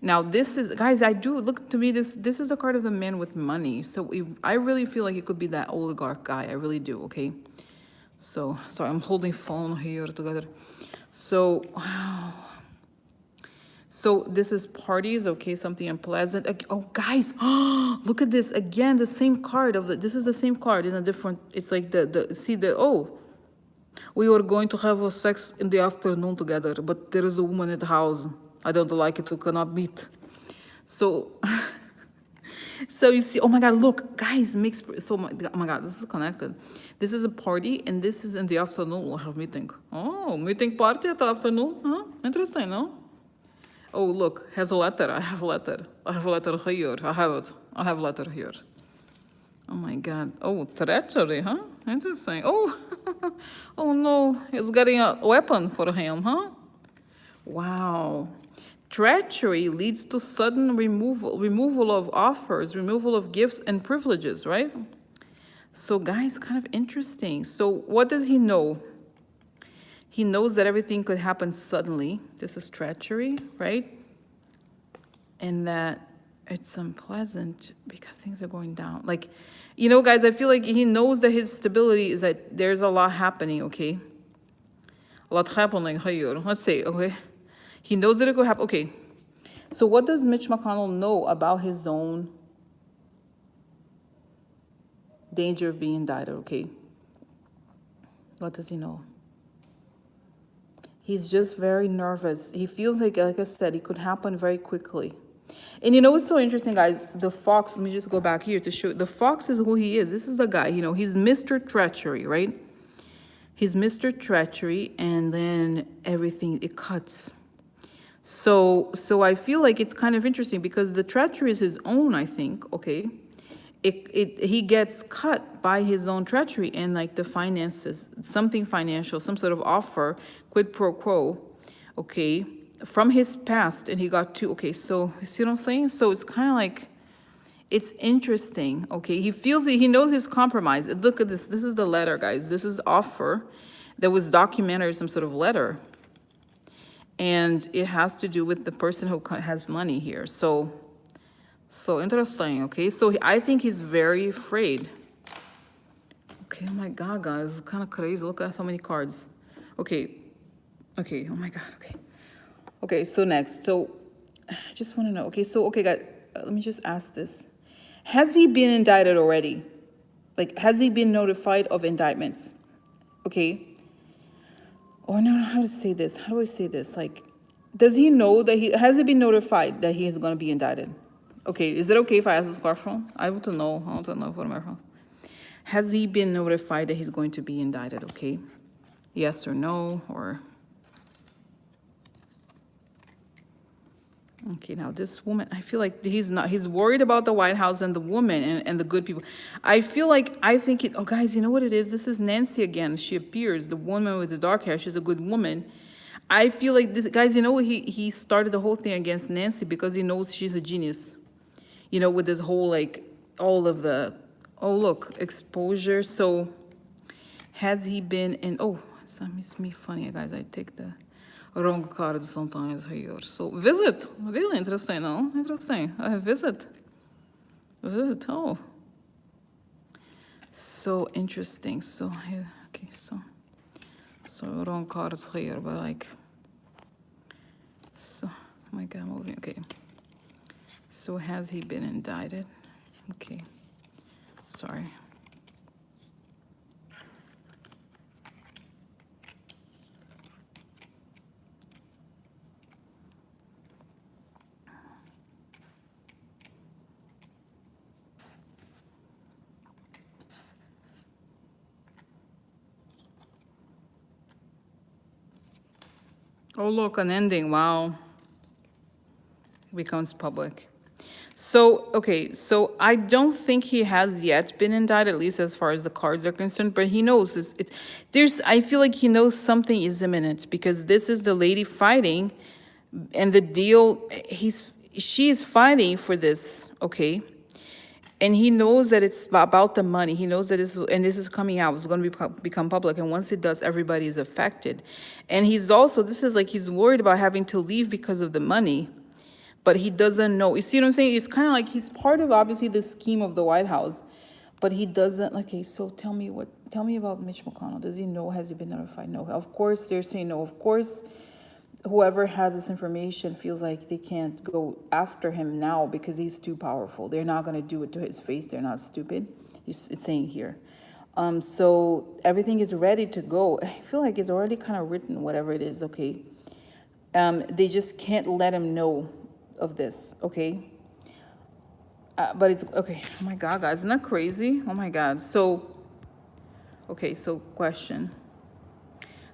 Now this is, guys, I do look to me. This is a card of the man with money. So I really feel like it could be that oligarch guy. I really do. Okay. So sorry, I'm holding phone here together. So wow. So this is parties, okay, something unpleasant. Oh, guys, look at this again. The same card this is the same card in a different. It's like we were going to have a sex in the afternoon together, but there is a woman at the house. I don't like it. We cannot meet. So, so you see. Oh my God, look, guys, oh my God, this is connected. This is a party, and this is in the afternoon. We'll have meeting. Oh, meeting party at the afternoon, huh? Interesting, no? Oh, look, has a letter. I have a letter. I have a letter here. I have it. I have a letter here. Oh my God. Oh, treachery, huh? Interesting. Oh, oh no, he's getting a weapon for him, huh? Wow. Treachery leads to sudden removal of offers, removal of gifts and privileges, right? So, guys, kind of interesting. So, what does he know? He knows that everything could happen suddenly. This is treachery, right? And that it's unpleasant because things are going down. Like, guys, I feel like he knows that his stability is that there's a lot happening, okay? A lot happening here. Let's say, okay? He knows that it could happen. Okay. So what does Mitch McConnell know about his own danger of being indicted, okay? What does he know? He's just very nervous. He feels like I said, it could happen very quickly. And you know what's so interesting, guys? The fox, let me just go back here to show the fox is who he is. This is the guy, you know, he's Mr. Treachery, right? He's Mr. Treachery, and then everything, it cuts. So I feel like it's kind of interesting because the treachery is his own, I think, okay? He gets cut by his own treachery and like the finances, something financial, some sort of offer, quid pro quo, okay, from his past, and he got two, okay, so you see what I'm saying? So it's kind of like, it's interesting, okay? He feels it, he knows his compromise. Look at this, this is the letter, guys. This is offer that was documentary, some sort of letter. And it has to do with the person who has money here. So interesting, okay? So I think he's very afraid. Okay, oh my God, guys, it's kind of crazy. Look at so many cards. Okay, oh my God, okay. Okay, so next, so I just want to know, okay, so, okay, guys, let me just ask this. Has he been indicted already? Like, has he been notified of indictments? Okay. Or no, how to say this? How do I say this? Like, does he know that has he been notified that he is going to be indicted? Okay, is it okay if I ask this question? I want to know for my phone. Has he been notified that he's going to be indicted? Okay, yes or no, or... Okay, now this woman, I feel like he's worried about the White House and the woman and the good people. I think oh guys, you know what it is? This is Nancy again. She appears, the woman with the dark hair, she's a good woman. I feel like this, guys, you know, he started the whole thing against Nancy because he knows she's a genius. You know, with this whole, like, all of the, oh look, exposure. So has he been in, oh, it's me funny, guys, I take the wrong card sometimes here. So visit, really interesting, no? Interesting. Visit, oh. So interesting. So here, okay, so wrong cards here, but like, so, oh my God, moving, okay. So has he been indicted? Okay, sorry. Oh, look, an ending. Wow. Becomes public. So, okay, so I don't think he has yet been indicted, at least as far as the cards are concerned, but he knows I feel like he knows something is imminent because this is the lady fighting and the deal, she is fighting for this, okay? And he knows that it's about the money. He knows that this is coming out. It's going to become public. And once it does, everybody is affected. And he's worried about having to leave because of the money, but he doesn't know. You see what I'm saying? It's kind of like he's part of, obviously, the scheme of the White House, but he doesn't. Okay, so tell me about Mitch McConnell. Does he know? Has he been notified? No. Of course, they're saying no. Of course, whoever has this information feels like they can't go after him now because he's too powerful. They're not going to do it to his face. They're not stupid. It's saying here. So everything is ready to go. I feel like it's already kind of written, whatever it is, okay? They just can't let him know of this, okay? But it's, okay, oh my God, guys, isn't that crazy? Oh my God. So, okay, so question.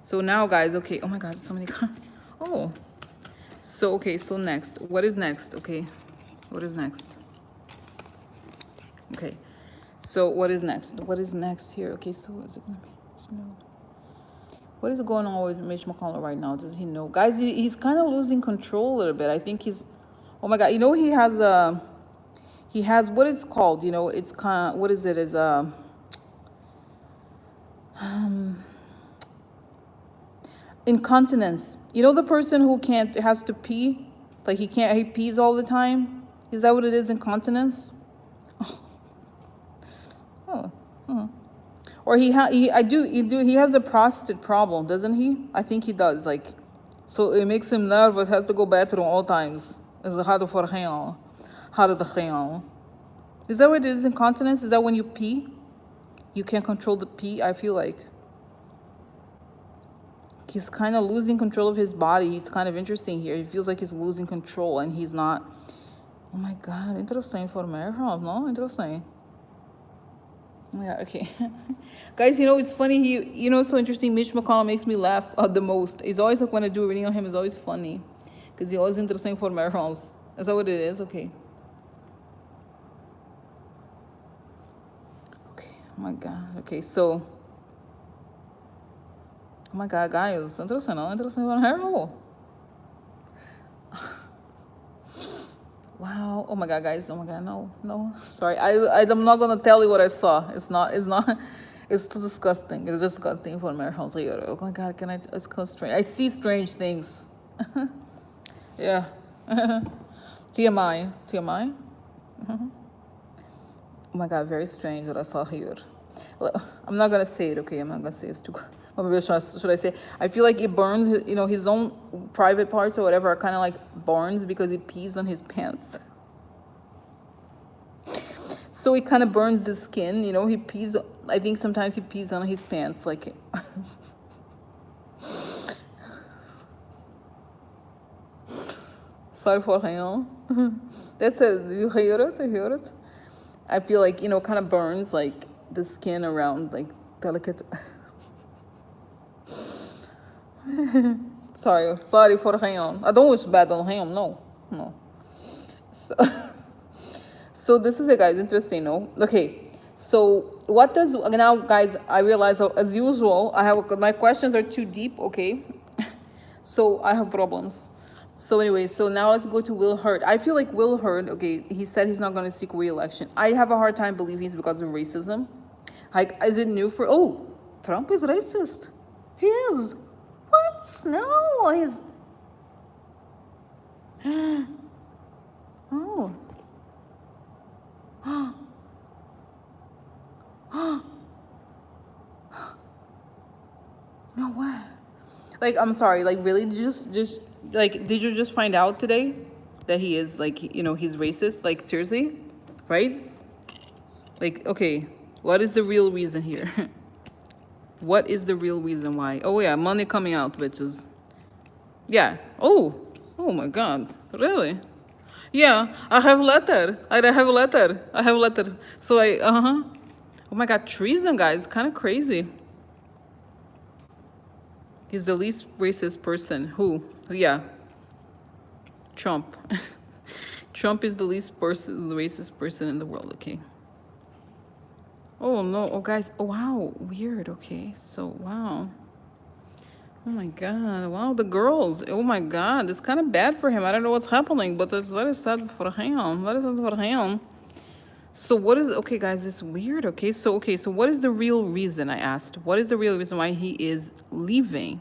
So now, guys, okay, oh my God, so many, oh. So, okay, so next, what is next, okay? What is next? Okay, so what is next? What is next here? Okay, so what is it gonna be? No. What is going on with Mitch McConnell right now? Does he know? Guys, he's kind of losing control a little bit. I think he's, oh my God, you know, he has what is called, you know, it's kind of, what is it, is incontinence. You know, the person who has to pee, like he pees all the time. Is that what it is, incontinence? Oh, or he has a prostate problem, doesn't he? I think he does. Like, so it makes him nervous. Has to go bathroom all times. Is hard for him. Hard to him. Is that what it is? Incontinence? Is that when you pee? You can't control the pee. I feel like. he's kind of losing control of his body. He's kind of interesting here. He feels like he's losing control and he's not. Oh my God, interesting information, no? Interesting. Oh my God, okay. Guys, you know, it's funny. So interesting. Mitch McConnell makes me laugh the most. It's always like when I do a reading on him, it's always funny. Because he always interesting informations. Is that what it is? Okay. Okay, oh my God. Okay, so. Oh my God, guys. Interesting, no? Interesting information. Wow. Oh my God, guys. Oh my God. No. Sorry. I'm not gonna tell you what I saw. It's not. It's too disgusting. It's disgusting information here. Oh my God. It's so strange. I see strange things. Yeah. TMI. TMI. Oh my God. Very strange what I saw here. I'm not gonna say it. Okay. I'm not gonna say it's too. Or maybe should I say? I feel like it burns. You know, his own private parts or whatever are kind of like burns because he pees on his pants. So it kind of burns the skin. You know, he pees. I think sometimes he pees on his pants, like. Sorry for him. That's it. You hear it? You hear it? I feel like, kind of burns like the skin around like delicate. Sorry for him. I don't wish bad on him. No. So this is it, guys. Interesting, no? Okay. So what does now, guys? I realize as usual, my questions are too deep. Okay. So I have problems. So anyway, so now let's go to Will Hurd. I feel like Will Hurd, okay, he said he's not going to seek re-election. I have a hard time believing it's because of racism. Like, is it new for, Trump is racist. He is. What? No, he's, oh. No way. Like, I'm sorry, like, really? Just like, did you just find out today that he is, like, he's racist? Like, seriously? Right? Like, okay, what is the real reason here? What is the real reason why? Oh, yeah, money coming out, bitches. Yeah. Oh my God. Really? Yeah, I have letter. I have letter. So oh my God, treason, guys, kind of crazy. He's the least racist person. Who? Yeah. Trump. Trump is the racist person in the world, okay? Oh, no. Oh, guys. Oh, wow. Weird, okay. So, wow. Oh, my God. Wow, the girls. Oh, my God. It's kind of bad for him. I don't know what's happening, but it's very sad for him. Very sad for him. So what is, okay, guys, it's weird, okay? So what is the real reason, I asked? What is the real reason why he is leaving?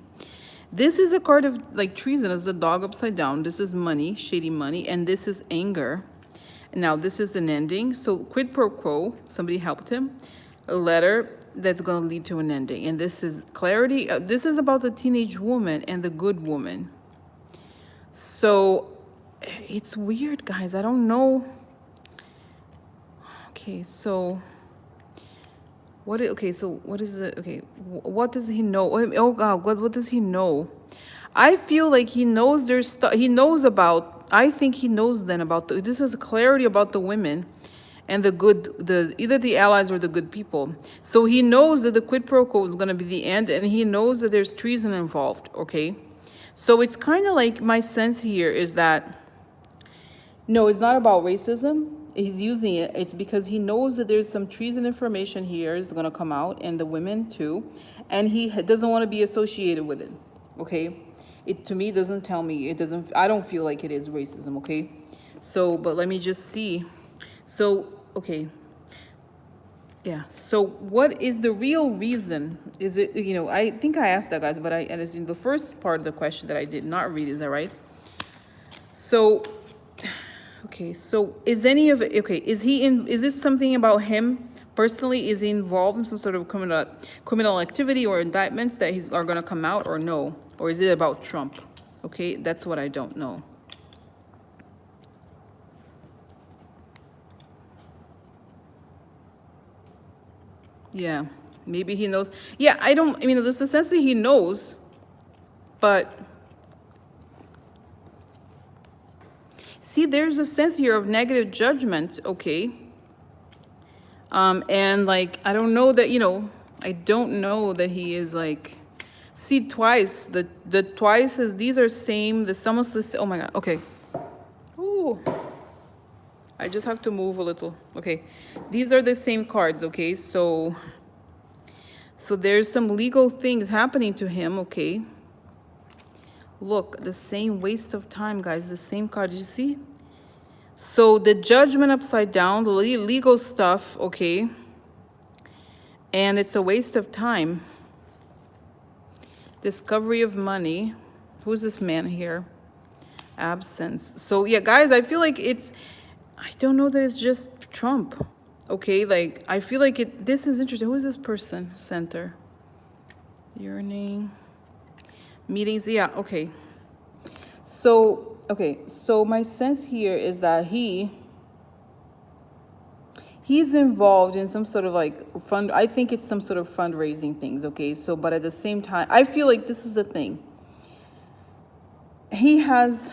This is a card of, like, treason. It's the dog upside down. This is money, shady money, and this is anger. Now, this is an ending. So quid pro quo, somebody helped him. A letter that's going to lead to an ending. And this is clarity. This is about the teenage woman and the good woman. So it's weird, guys. I don't know. Okay, so what is it? Okay, what does he know? Oh God, what does he know? I feel like he knows there's stuff. He knows about. I think he knows then about this is clarity about the women and either the allies or the good people. So he knows that the quid pro quo is going to be the end, and he knows that there's treason involved. Okay, so it's kind of like my sense here is that no, it's not about racism. He's using it. It's because he knows that there's some treason information here is going to come out, and the women too, and he doesn't want to be associated with it. Okay, it to me doesn't tell me. It doesn't. I don't feel like it is racism. Okay, so but let me just see. So okay. Yeah. So what is the real reason? Is it I think I asked that, guys, but and it's in the first part of the question that I did not read. Is that right? So. Okay, so is any of it, is this something about him personally? Is he involved in some sort of criminal activity or indictments that are going to come out, or no? Or is it about Trump? Okay, that's what I don't know. Yeah, maybe he knows. Yeah, there's a sense that he knows. But see, there's a sense here of negative judgment, okay? And like, I don't know that, I don't know that he is like, see twice, the twice is, these are same, the sum is the same. Oh my God, okay. Ooh, I just have to move a little. Okay, these are the same cards, okay? So there's some legal things happening to him, okay? Look, the same waste of time, guys, the same card, did you see? So the judgment upside down, the legal stuff, okay? And it's a waste of time. Discovery of money. Who's this man here? Absence. So yeah, guys, I feel like I don't know that it's just Trump. Okay, like I feel like this is interesting. Who is this person? Center. Yearning. Meetings. Yeah, okay. So, okay, so my sense here is that he's involved in some sort of like I think it's some sort of fundraising things, okay? So, but at the same time, I feel like this is the thing. He has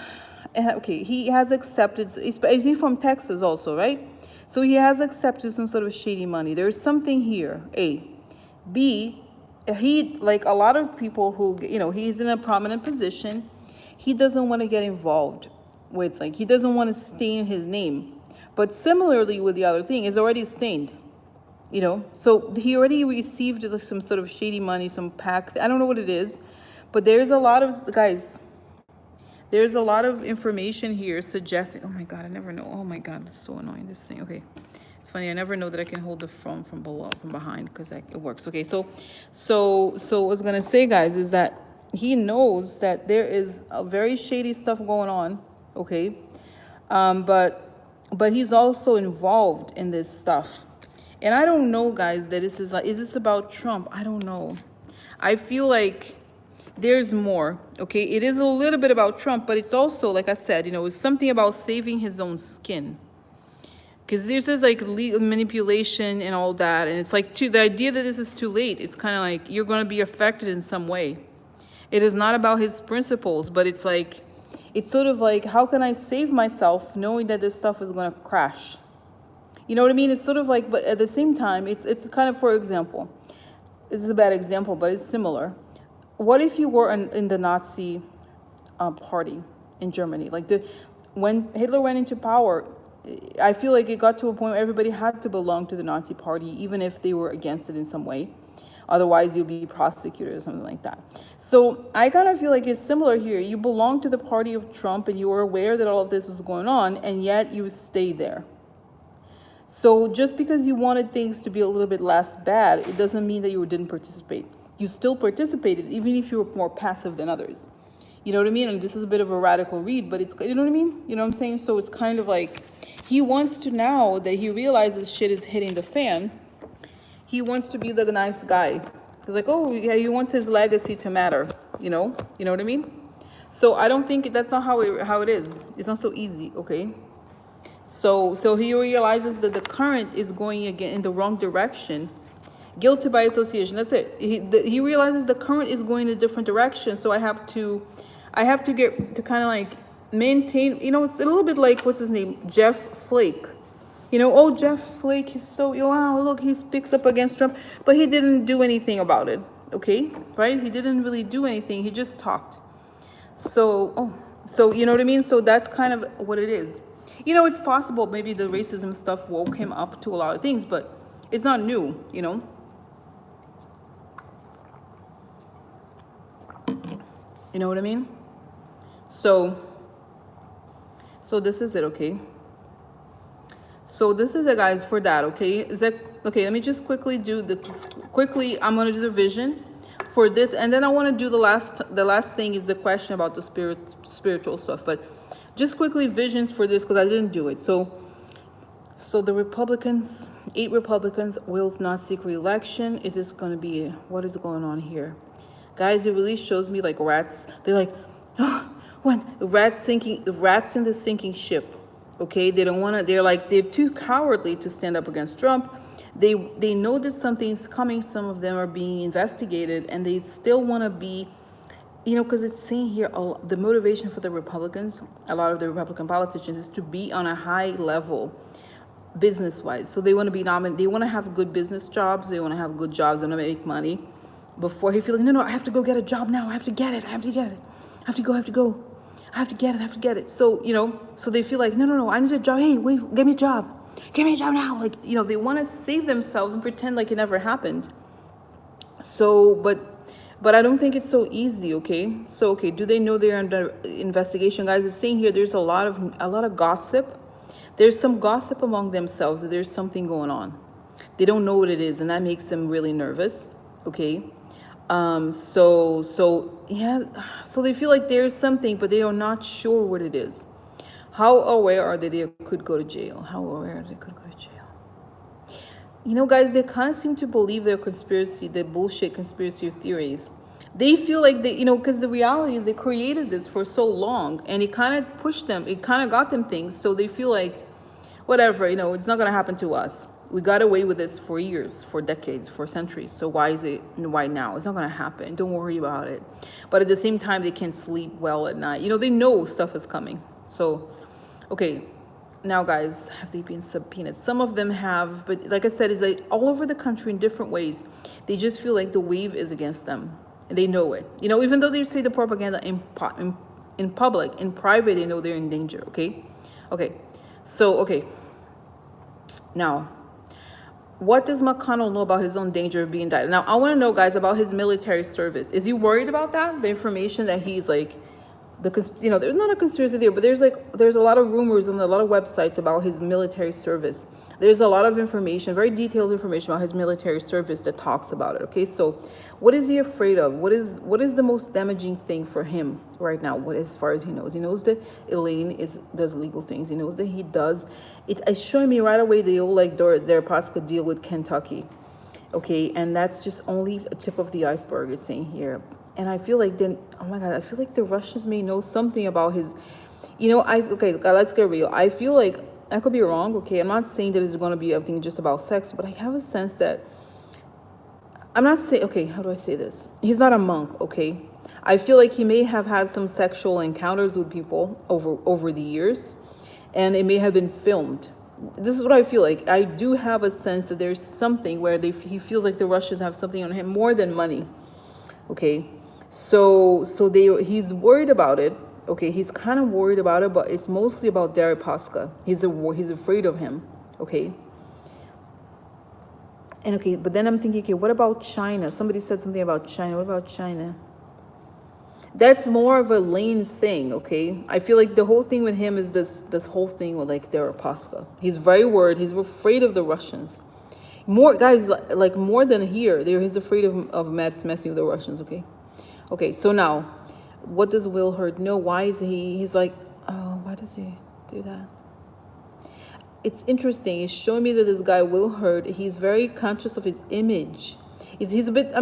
accepted, is he from Texas also, right? So he has accepted some sort of shady money. There's something here, A. B, he, like a lot of people who, he's in a prominent position. He doesn't want to get involved with, like, he doesn't want to stain his name. But similarly with the other thing, is already stained, So he already received some sort of shady money, some pack. I don't know what it is. But there's a lot of, guys, there's a lot of information here suggesting, oh my God, I never know. Oh my God, it's so annoying, this thing. Okay. It's funny, I never know that I can hold the phone from behind, because it works. Okay, so what I was gonna say, guys, is that he knows that there is a very shady stuff going on, okay? But he's also involved in this stuff. And I don't know, guys, that this is like, is this about Trump? I don't know. I feel like there's more, okay? It is a little bit about Trump, but it's also, like I said, it's something about saving his own skin. Because there's this like legal manipulation and all that. And it's like, the idea that this is too late, it's kind of like you're going to be affected in some way. It is not about his principles, but it's like, it's sort of like, how can I save myself knowing that this stuff is going to crash? You know what I mean? It's sort of like, but at the same time, it's kind of, for example, this is a bad example, but it's similar. What if you were in the Nazi party in Germany? Like when Hitler went into power, I feel like it got to a point where everybody had to belong to the Nazi party, even if they were against it in some way. Otherwise, you'll be prosecuted or something like that. So I kind of feel like it's similar here. You belong to the party of Trump, and you were aware that all of this was going on, and yet you stayed there. So just because you wanted things to be a little bit less bad, it doesn't mean that you didn't participate. You still participated, even if you were more passive than others. You know what I mean? And this is a bit of a radical read, but it's, you know what I mean? You know what I'm saying? So it's kind of like, he wants to, now that he realizes shit is hitting the fan, he wants to be the nice guy. He's like, oh, yeah, he wants his legacy to matter, You know what I mean? So I don't think that's not how it is. It's not so easy, okay? So he realizes that the current is going again in the wrong direction. Guilty by association, that's it. He realizes the current is going in a different direction, so I have to get to kind of like maintain, it's a little bit like, what's his name? Jeff Flake. Oh, Jeff Flake, he's so, wow, look, he speaks up against Trump, but he didn't do anything about it, okay? Right? He didn't really do anything, he just talked. So you know what I mean? So that's kind of what it is. It's possible maybe the racism stuff woke him up to a lot of things, but it's not new, You know what I mean? So this is it, okay? So this is it, guys, for that, okay? Is that okay? Let me just quickly I'm gonna do the vision for this, and then I want to do the last thing is the question about the spiritual stuff, but just quickly visions for this because I didn't do it. So the Republicans, 8 Republicans will not seek re-election. Is this going to be, what is going on here? Guys, it really shows me like rats. They're like, oh, when the rats in the sinking ship. Okay, they don't want to, they're too cowardly to stand up against Trump. They know that something's coming. Some of them are being investigated, and they still want to be because it's saying here the motivation for the Republicans, a lot of the Republican politicians, is to be on a high level business wise. So they want to be nominated, they want to have good business jobs, they want to have good jobs, they want to make money before he feels like, no, I have to go get a job now, I have to get it, I have to get it, I have to go, I have to go, I have to get it, I have to get it. So, so they feel like, no, I need a job. Hey, wait, give me a job. Give me a job now. Like, they want to save themselves and pretend like it never happened. So, but I don't think it's so easy, okay? So, okay, do they know they're under investigation? Guys, it's saying here there's a lot of gossip. There's some gossip among themselves that there's something going on. They don't know what it is, and that makes them really nervous, okay? Yeah, so they feel like there's something, but they are not sure what it is. How aware are they could go to jail? How aware they could go to jail? Guys, they kind of seem to believe their bullshit conspiracy theories. They feel like because the reality is they created this for so long, and it kind of pushed them, it kind of got them things, so they feel like, whatever, it's not going to happen to us. We got away with this for years, for decades, for centuries. So why now? It's not going to happen. Don't worry about it. But at the same time, they can't sleep well at night. They know stuff is coming. So, okay. Now, guys, have they been subpoenaed? Some of them have, but like I said, it's like all over the country in different ways. They just feel like the wave is against them. And they know it. Even though they say the propaganda in public, in private, they know they're in danger, okay? Okay. So, okay. Now, what does McConnell know about his own danger of being indicted? Now, I want to know, guys, about his military service. Is he worried about that? The information that he's like, there's not a conspiracy there, but there's a lot of rumors on a lot of websites about his military service. There's a lot of information, very detailed information about his military service that talks about it. Okay, so what is he afraid of? What is the most damaging thing for him right now? As far as he knows that Elaine does legal things. He knows that he does. It's showing me right away the old Deripaska deal with Kentucky. Okay, and that's just only a tip of the iceberg. It's saying here. And I feel like oh my God, I feel like the Russians may know something about his, okay, let's get real. I feel like, I could be wrong, okay? I'm not saying that it's going to be everything just about sex, but I have a sense that, I'm not saying, okay, how do I say this? He's not a monk, okay? I feel like he may have had some sexual encounters with people over the years, and it may have been filmed. This is what I feel like. I do have a sense that there's something where he feels like the Russians have something on him more than money, okay? So he's worried about it. Okay, he's kind of worried about it, but it's mostly about Deripaska. He's afraid of him. Okay. And okay, but then I'm thinking, okay, what about China? Somebody said something about China. What about China? That's more of a Lane's thing. Okay, I feel like the whole thing with him is this whole thing with like Deripaska. He's very worried. He's afraid of the Russians. More guys, like more than here. He's afraid of messing with the Russians. Okay. Okay, so now, what does Will Hurd know? Why is he's like, oh, why does he do that? It's interesting. It's showing me that this guy, Will Hurd, he's very conscious of his image. He's a bit, a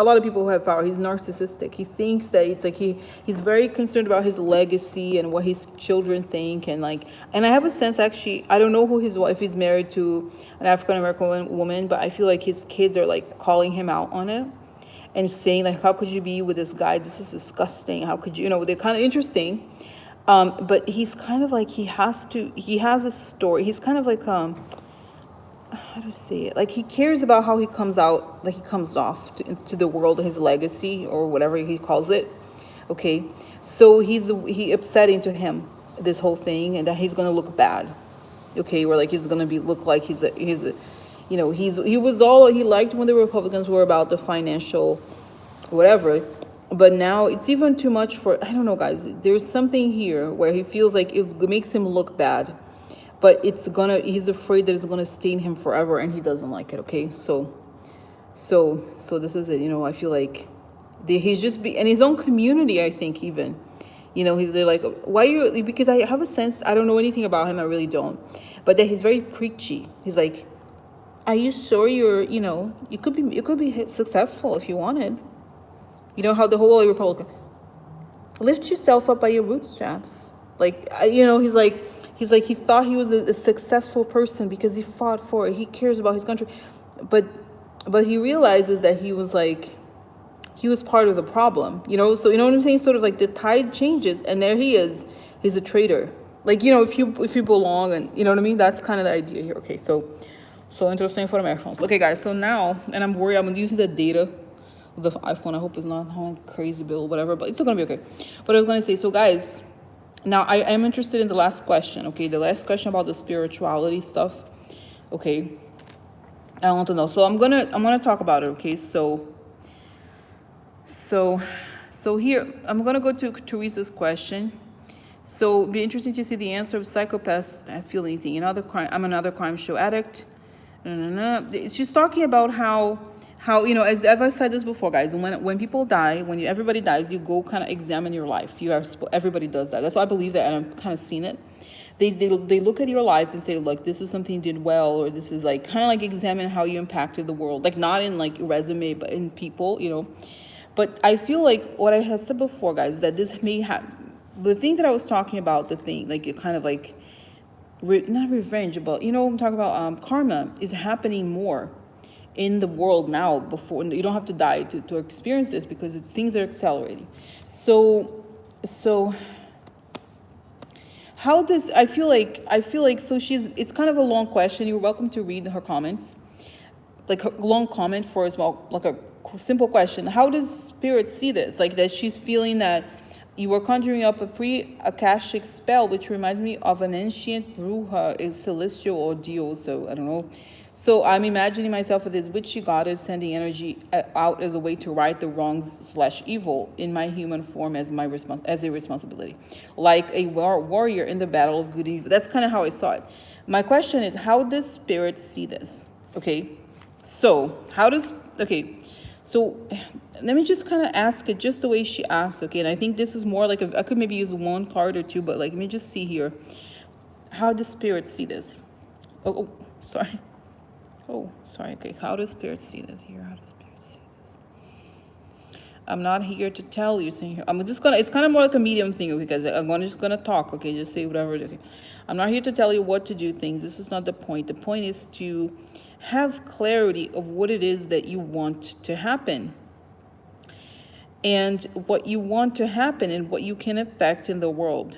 lot of people who have power, he's narcissistic. He thinks that it's like he's very concerned about his legacy and what his children think. And I have a sense, actually, I don't know who his wife is, married to an African-American woman, but I feel like his kids are like calling him out on it. And saying like, how could you be with this guy? This is disgusting. How could you, they're kind of interesting. But he's kind of like, he has a story. He's kind of like, how do I say it? Like he cares about how he comes out, like he comes off to the world, his legacy or whatever he calls it. Okay. So he upsetting to him, this whole thing, and that he's going to look bad. Okay. Where like, he's going to look like he liked when the Republicans were about the financial whatever, but now it's even too much for, I don't know, guys. There's something here where he feels like it makes him look bad, but he's afraid that it's gonna stain him forever, and he doesn't like it. Okay, so this is it. I feel like he's just in his own community. I think even, they're like, why you? Because I have a sense, I don't know anything about him. I really don't, but that he's very preachy. He's like, are you sure you could be successful if you wanted? How the whole Republican, lift yourself up by your bootstraps. Like, he's like he thought he was a successful person because he fought for it. He cares about his country, but he realizes that he was like, he was part of the problem, you know? So, you know what I'm saying? Sort of like the tide changes and there he is. He's a traitor. Like, you know, if you belong and, you know what I mean? That's kind of the idea here. Okay, so interesting for the microphones. Okay, guys, so now, and I'm worried I'm using the data of the iPhone. I hope it's not a crazy bill, whatever, but it's still gonna be okay. But I was gonna say, so guys, now I am interested in the last question, okay? The last question about the spirituality stuff, okay? I want to know. So I'm gonna talk about it, okay? So here, I'm gonna go to Teresa's question. So it'd be interesting to see the answer of psychopaths feel anything. I'm another crime show addict. She's talking about how you know, as I've said this before, guys. When people die, everybody dies, you go kind of examine your life. Everybody does that. That's why I believe that, and I've kind of seen it. They look at your life and say, look, this is something you did well, or this is like kind of like examine how you impacted the world, like not in like resume, but in people, you know. But I feel like what I had said before, guys, is that this may have the thing that I was talking about, the thing like it kind of like not revenge, but you know, I'm talking about karma is happening more in the world now. Before you don't have to die to experience this because things are accelerating. So how does I feel like so it's kind of a long question. You're welcome to read her comments, like a long comment for as well, like a simple question. How does spirit see this? Like that she's feeling that you were conjuring up a pre-akashic spell, which reminds me of an ancient bruja, a celestial ordeal. So I don't know. So I'm imagining myself with this witchy goddess sending energy out as a way to right the wrongs/evil in my human form as a responsibility, like a warrior in the battle of good and evil. That's kind of how I saw it. My question is, how does spirit see this? Okay, so so let me just kind of ask it just the way she asked, okay? And I think this is more like I could maybe use one card or two, but like let me just see here. How does spirit see this? Sorry. Oh, sorry. Okay, how does spirit see this here? How does spirit see this? I'm not here to tell you. Saying I'm just gonna. It's kind of more like a medium thing because I'm just gonna talk. Okay, just say whatever. Okay. I'm not here to tell you what to do things. This is not the point. The point is to have clarity of what it is that you want to happen, and what you want to happen, and what you can affect in the world.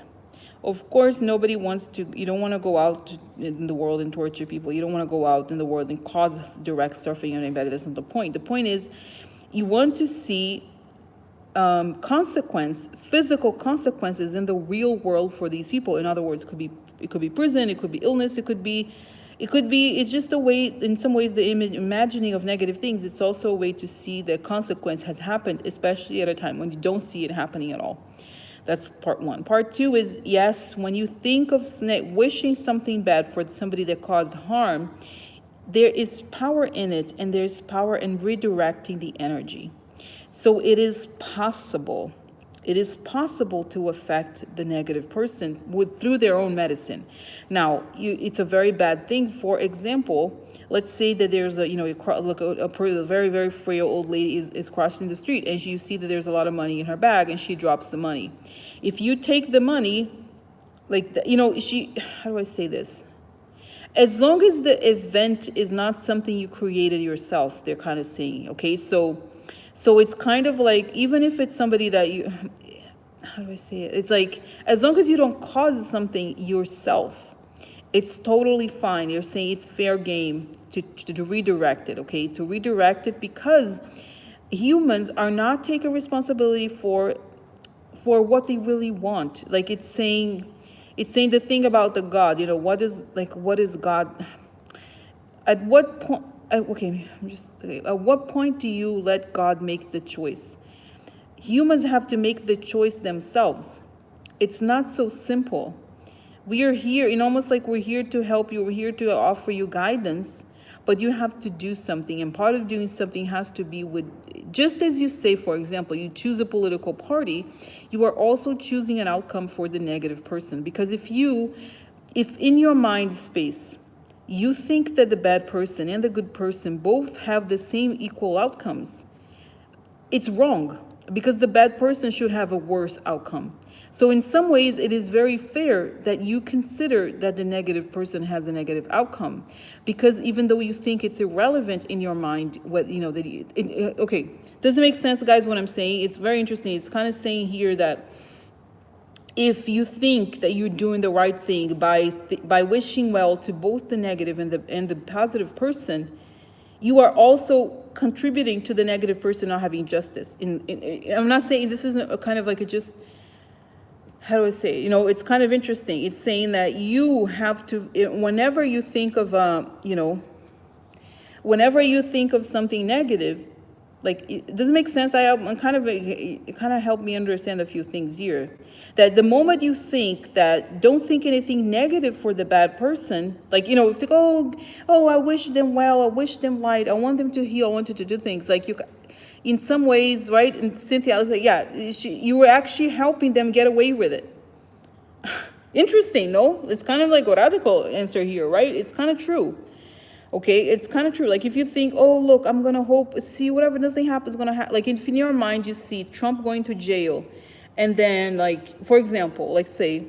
Of course, nobody wants to, you don't want to go out in the world and torture people. You don't want to go out in the world and cause direct suffering on anybody. That's not the point. The point is you want to see physical consequences in the real world for these people. In other words, it could be prison, it could be illness, it's just a way, in some ways, the imagining of negative things. It's also a way to see the consequence has happened, especially at a time when you don't see it happening at all. That's part one. Part two is, yes, when you think of wishing something bad for somebody that caused harm, there is power in it, and there's power in redirecting the energy. So it is possible. It is possible to affect the negative person through their own medicine. Now, it's a very bad thing. For example, let's say that there's a very, very frail old lady is crossing the street, and you see that there's a lot of money in her bag, and she drops the money. If you take the money, how do I say this? As long as the event is not something you created yourself, they're kind of saying, okay? So it's kind of like, even if it's somebody that how do I say it? It's like, as long as you don't cause something yourself, it's totally fine. You're saying it's fair game to redirect it, okay? To redirect it, because humans are not taking responsibility for what they really want. Like it's saying the thing about the God, what is God? At what point, at what point do you let God make the choice? Humans have to make the choice themselves. It's not so simple. We are here, almost like we're here to help you, we're here to offer you guidance, but you have to do something. And part of doing something has to be just as you say, for example, you choose a political party, you are also choosing an outcome for the negative person. Because if in your mind space, you think that the bad person and the good person both have the same equal outcomes, it's wrong, because the bad person should have a worse outcome. So in some ways, it is very fair that you consider that the negative person has a negative outcome, because even though you think it's irrelevant in your mind, what you know that okay, does it make sense, guys? What I'm saying, it's very interesting. It's kind of saying here that if you think that you're doing the right thing by wishing well to both the negative and the positive person, you are also contributing to the negative person not having justice. I'm not saying this isn't a kind of like a just, how do I say, it's kind of interesting. It's saying that you have to, whenever you think of, whenever you think of something negative, like, it doesn't make sense. It kind of helped me understand a few things here. That the moment you think that, don't think anything negative for the bad person, like, if you go, oh, I wish them well, I wish them light, I want them to heal, I want them to do things, like, in some ways, right? And Cynthia was like, yeah, you were actually helping them get away with it. Interesting, no? It's kind of like a radical answer here, right? It's kind of true. Okay, it's kind of true. Like, if you think, oh, look, I'm going to hope, see, whatever, nothing happens, going to happen. Like, if in your mind you see Trump going to jail, and then, like, for example, like, say,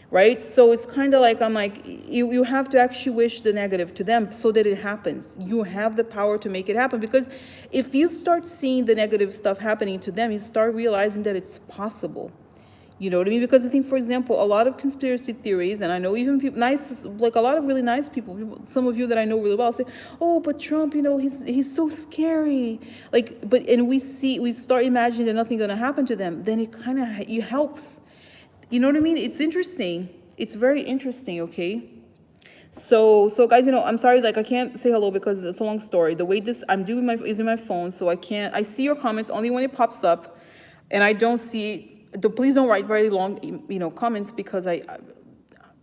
right? So it's kind of like, I'm like, you have to actually wish the negative to them so that it happens. You have the power to make it happen, because if you start seeing the negative stuff happening to them, you start realizing that it's possible. You know what I mean? Because I think, for example, a lot of conspiracy theories, and I know even people, like a lot of really nice people, some of you that I know really well say, oh, but Trump, he's so scary. Like, and we start imagining that nothing's going to happen to them. Then it kind of, it helps. You know what I mean? It's interesting. It's very interesting, okay? So guys, I'm sorry, like, I can't say hello because it's a long story. The way I'm doing using my phone, so I see your comments only when it pops up, and I don't see, please don't write very long, comments, because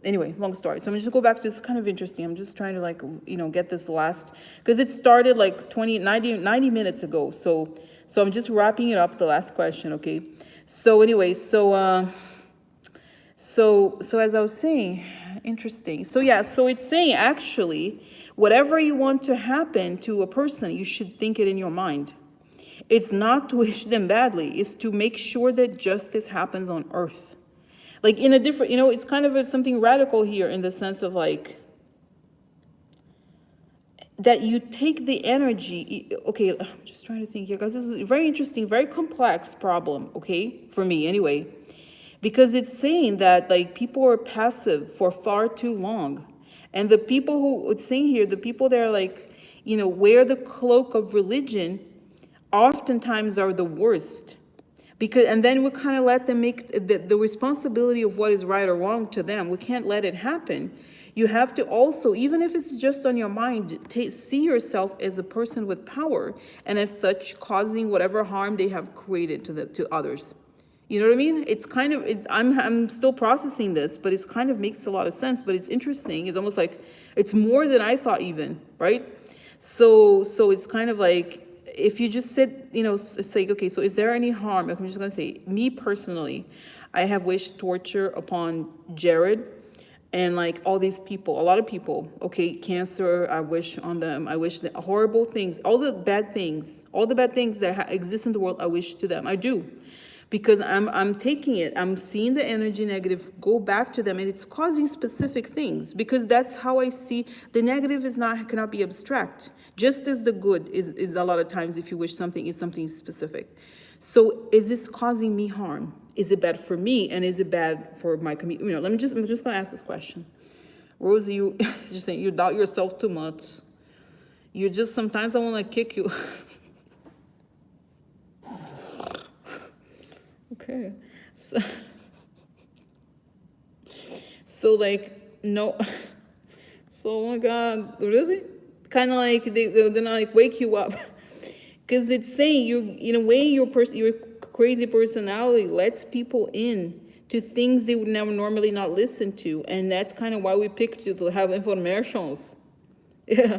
anyway, long story. So I'm just go back to this. Kind of interesting. I'm just trying to, like, get this last, because it started like 90 minutes ago. So I'm just wrapping it up, the last question, okay? So anyway, so as I was saying, interesting. So yeah, so it's saying actually, whatever you want to happen to a person, you should think it in your mind. It's not to wish them badly, it's to make sure that justice happens on earth. Like, in a different, it's kind of something radical here, in the sense of, like, that you take the energy. Okay, I'm just trying to think here, guys. This is a very interesting, very complex problem, okay, for me anyway, because it's saying that, like, people are passive for far too long. And the people who, it's saying here, the people that are, like, wear the cloak of religion, oftentimes are the worst, and then we kind of let them make the responsibility of what is right or wrong to them. We can't let it happen. You have to also, even if it's just on your mind, see yourself as a person with power, and as such causing whatever harm they have created to others. You know what I mean? It's kind of, I'm still processing this, but it's kind of makes a lot of sense. But it's interesting. It's almost like it's more than I thought even, right? So it's kind of like, if you just sit, say, okay, so is there any harm? I'm just going to say, me personally, I have wished torture upon Jared and, like, all these people, a lot of people, okay, cancer, I wish on them. I wish horrible things, all the bad things that exist in the world, I wish to them. I do. Because I'm taking it, I'm seeing the energy negative go back to them, and it's causing specific things, because that's how I see the negative cannot be abstract, just as the good is a lot of times, if you wish something, is something specific. So is this causing me harm? Is it bad for me, and is it bad for my community? I'm just gonna ask this question. Rosie, you just saying you doubt yourself too much. You just, sometimes I want to kick you. Okay, so like, no, so, oh my God, really? Kind of like they're not, like, wake you up, because it's saying in a way, your crazy personality lets people in to things they would never normally not listen to, and that's kind of why we picked you, to have infomercials. Yeah.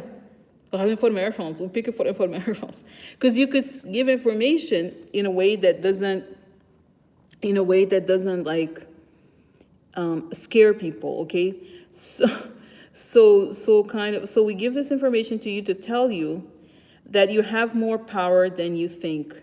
Have informations. We pick it for informations, because you could give information in a way that doesn't, like, scare people. Okay, so we give this information to you to tell you that you have more power than you think,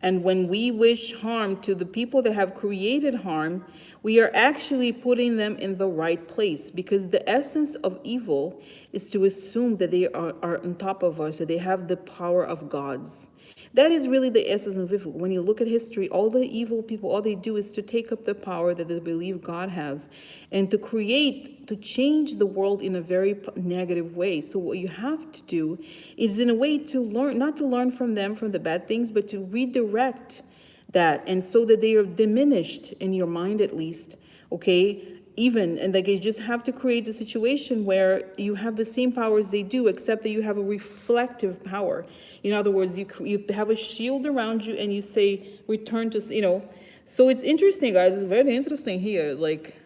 And when we wish harm to the people that have created harm, we are actually putting them in the right place, because the essence of evil is to assume that they are on top of us, that they have the power of gods. That is really the essence of evil. When you look at history, all the evil people, all they do is to take up the power that they believe God has and to change the world in a very negative way. So what you have to do is, in a way, to learn, not to learn from them, from the bad things, but to redirect that, and so that they are diminished in your mind, at least, okay? Even, and like, you just have to create a situation where you have the same powers they do, except that you have a reflective power. In other words, you have a shield around you and you say, return to, so it's interesting, guys. It's very interesting here. Like,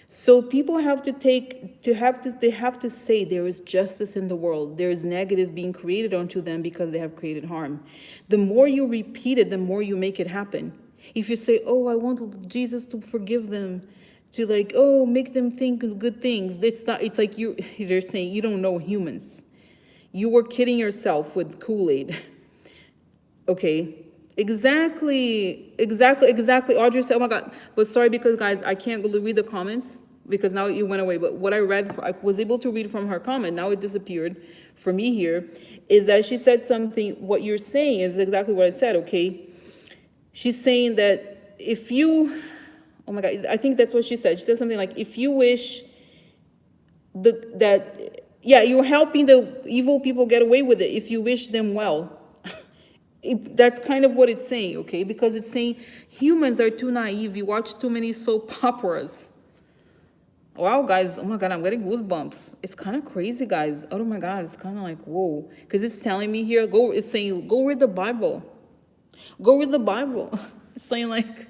so people have to they have to say there is justice in the world. There is negative being created onto them because they have created harm. The more you repeat it, the more you make it happen. If you say, oh, I want Jesus to forgive them, to like, oh, make them think good things. It's like they're saying you don't know humans. You were kidding yourself with Kool-Aid. Okay. Exactly. Audrey said, oh my God. But sorry, because guys, I can't go read the comments because now it went away. But what I read, I was able to read from her comment. Now it disappeared for me here. Is that she said something, what you're saying is exactly what I said, okay? She's saying that if you, oh my God, I think that's what she said. She said something like, if you wish yeah, you're helping the evil people get away with it if you wish them well. That's kind of what it's saying, okay? Because it's saying humans are too naive. You watch too many soap operas. Wow, guys, oh my God, I'm getting goosebumps. It's kind of crazy, guys. Oh my God, it's kind of like, whoa. Because it's telling me here, it's saying, go read the Bible. Go read the Bible. It's saying like,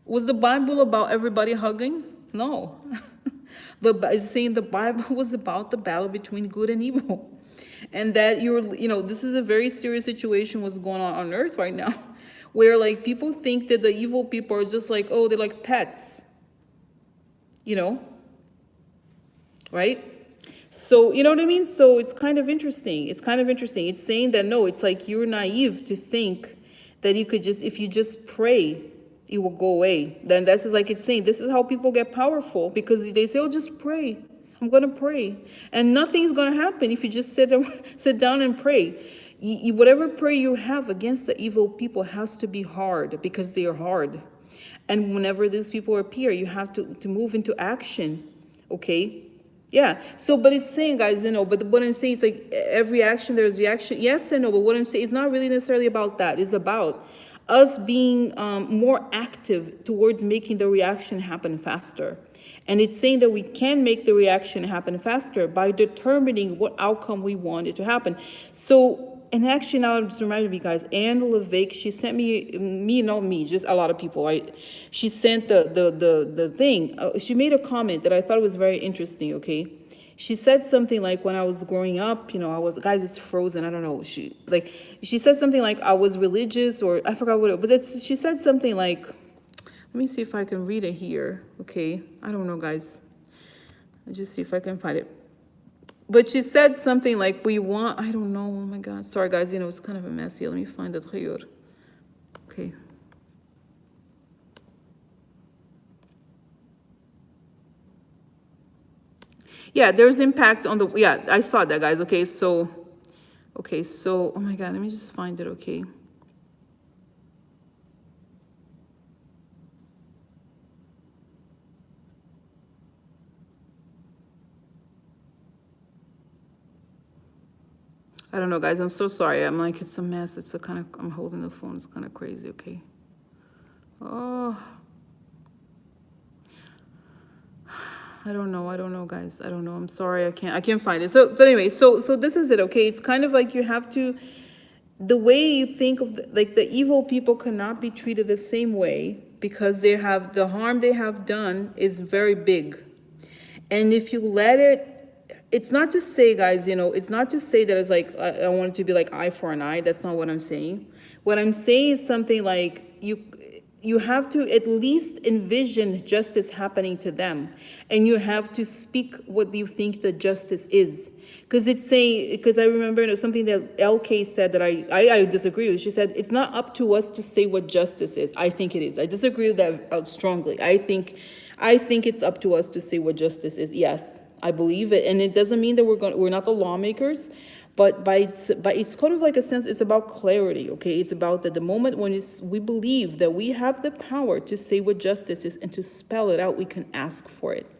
was the Bible about everybody hugging? No. It's saying the Bible was about the battle between good and evil. And that this is a very serious situation what's going on earth right now, where like people think that the evil people are just like, oh, they're like pets, right? So, you know what I mean? So it's kind of interesting. It's saying that, no, it's like you're naive to think that you could just, if you just pray, it will go away. Then this is like, it's saying, this is how people get powerful, because they say, oh, just pray. I'm going to pray. And nothing's going to happen if you just sit down and pray. Whatever prayer you have against the evil people has to be hard, because they are hard. And whenever these people appear, you have to move into action. Okay? Yeah. So, but it's saying, guys, but what I'm saying is like every action, there's reaction. Yes and no, but what I'm saying is not really necessarily about that. It's about us being more active towards making the reaction happen faster. And it's saying that we can make the reaction happen faster by determining what outcome we want it to happen. So, and actually now it just reminded me, guys, Anne Levake, she sent me, just a lot of people, right? She sent the thing. She made a comment that I thought was very interesting, okay? She said something like, when I was growing up, guys, it's frozen, I don't know. She said something like, I was religious, or I forgot what it was, but she said something like, let me see if I can read it here, okay? I don't know, guys. I'll just see if I can find it. But she said something like, I don't know, oh my God. Sorry, guys, it's kind of a mess here. Let me find it here. Okay. Yeah, there's impact on I saw that, guys, okay? So, oh my God, let me just find it, okay? I don't know, guys. I'm so sorry. I'm like, it's a mess. I'm holding the phone. It's kind of crazy, okay? Oh. I don't know, guys. I don't know. I'm sorry. I can't find it. So, but anyway, so this is it, okay? It's kind of like you have to, the way you think of, the evil people cannot be treated the same way, because the harm they have done is very big. And if you let it, it's not to say, guys, it's not to say that it's like, I want it to be like eye for an eye. That's not what I'm saying. What I'm saying is something like, you have to at least envision justice happening to them, and you have to speak what you think the justice is. Because it's saying, because I remember it was something that LK said that I disagree with. She said it's not up to us to say what justice is. I think it is. I disagree with that strongly. I think it's up to us to say what justice is. Yes, I believe it, and it doesn't mean that we're not the lawmakers. But it's kind of like a sense, it's about clarity, okay? It's about that the moment when we believe that we have the power to say what justice is and to spell it out, we can ask for it.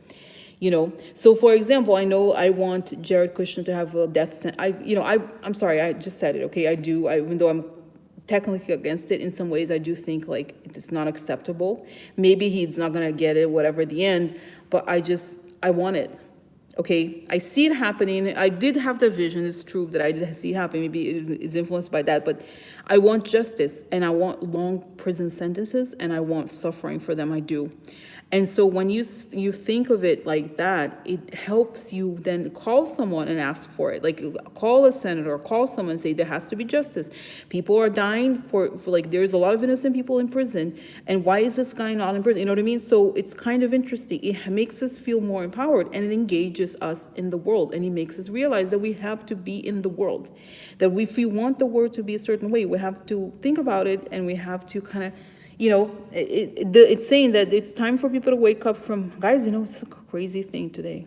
So for example, I know I want Jared Kushner to have a death sentence. I'm sorry, I just said it, okay? Even though I'm technically against it in some ways, I do think like it's not acceptable. Maybe he's not gonna get it, whatever at the end, but I want it. Okay, I see it happening. I did have the vision. It's true that I did see it happen. Maybe it is influenced by that, but I want justice, and I want long prison sentences, and I want suffering for them. I do. And so when you think of it like that, it helps you then call someone and ask for it. Like call a senator, or call someone and say there has to be justice. People are dying for like there's a lot of innocent people in prison, and why is this guy not in prison? You know what I mean? So it's kind of interesting. It makes us feel more empowered, and it engages us in the world, and it makes us realize that we have to be in the world. That if we want the world to be a certain way, we have to think about it, and we have to kind of it's saying that it's time for people to wake up from, guys, it's a crazy thing today.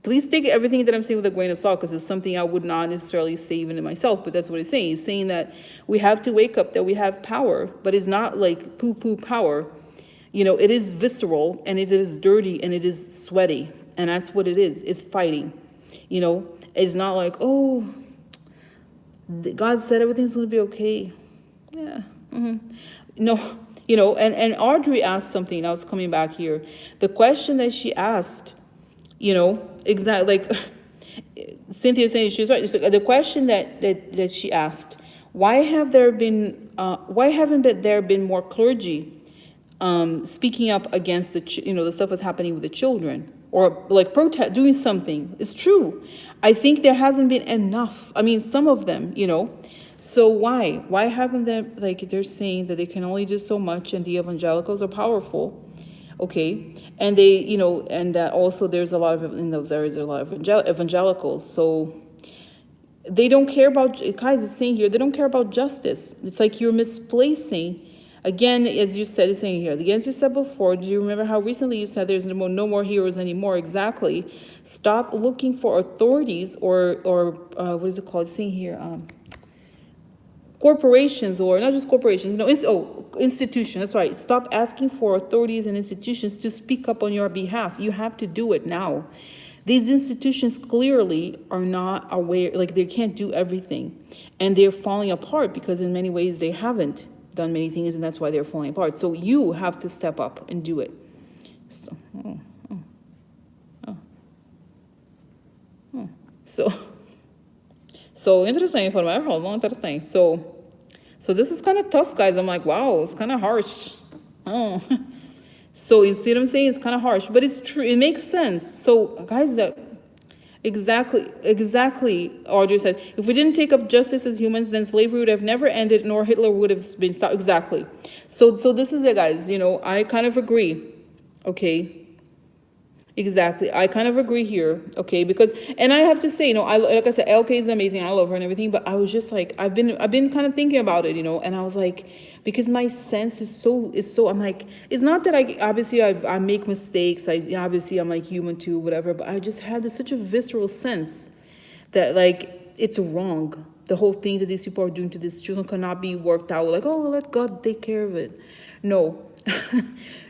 Please take everything that I'm saying with a grain of salt, because it's something I would not necessarily say even in myself, but that's what it's saying. It's saying that we have to wake up, that we have power, but it's not like poo-poo power. It is visceral, and it is dirty, and it is sweaty, and that's what it is. It's fighting. It's not like, oh, God said everything's going to be okay. Yeah. No, and Audrey asked something. I was coming back here. The question that she asked, exactly like Cynthia saying, she's right. So the question that she asked, why haven't there been more clergy speaking up against the stuff that's happening with the children, or like protest, doing something? It's true. I think there hasn't been enough. I mean, some of them, So why haven't they, like they're saying that they can only do so much, and the evangelicals are powerful, okay? And they, and that also there's a lot of, in those areas, there are a lot of evangelicals. So they don't care about, guys is saying here, they don't care about justice. It's like you're misplacing, again, as you said, it's saying here, again, as you said before, do you remember how recently you said there's no more heroes anymore? Exactly. Stop looking for authorities or what is it called? It's saying here, corporations, or not just corporations, institutions. That's right. Stop asking for authorities and institutions to speak up on your behalf. You have to do it now. These institutions clearly are not aware, like they can't do everything, and they're falling apart because in many ways they haven't done many things, and that's why they're falling apart. So you have to step up and do it. So interesting information, interesting. So this is kind of tough, guys. I'm like, wow, it's kind of harsh. Oh, so you see what I'm saying? It's kind of harsh, but it's true. It makes sense. So guys, exactly. Audrey said, if we didn't take up justice as humans, then slavery would have never ended, nor Hitler would have been stopped. Exactly. So this is it, guys. I kind of agree. Okay. Exactly. I kind of agree here, okay? Because, and I have to say, like I said, LK is amazing. I love her and everything, but I was just like, I've been kind of thinking about it, and I was like, because my sense is so, I'm like, it's not that I make mistakes. Obviously I'm like human too, whatever, but I just had such a visceral sense that like, it's wrong. The whole thing that these people are doing to these children cannot be worked out. Like, oh, let God take care of it. No,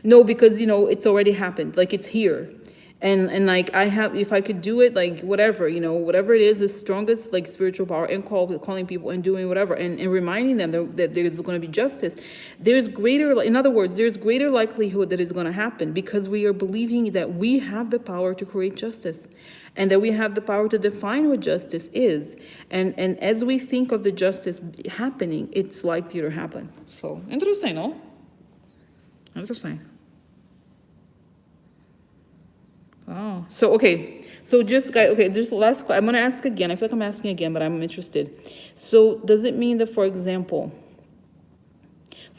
no, because, it's already happened. Like, it's here. And like if I could do it, like whatever, whatever it is, the strongest like spiritual power, and calling people and doing whatever, and reminding them that there's going to be justice. In other words, there's greater likelihood that it's going to happen, because we are believing that we have the power to create justice, and that we have the power to define what justice is. And as we think of the justice happening, it's likely to happen. So interesting, no? Interesting. Oh, so, okay. So just, guys, okay, just the last question. I'm going to ask again. I feel like I'm asking again, but I'm interested. So does it mean that, for example,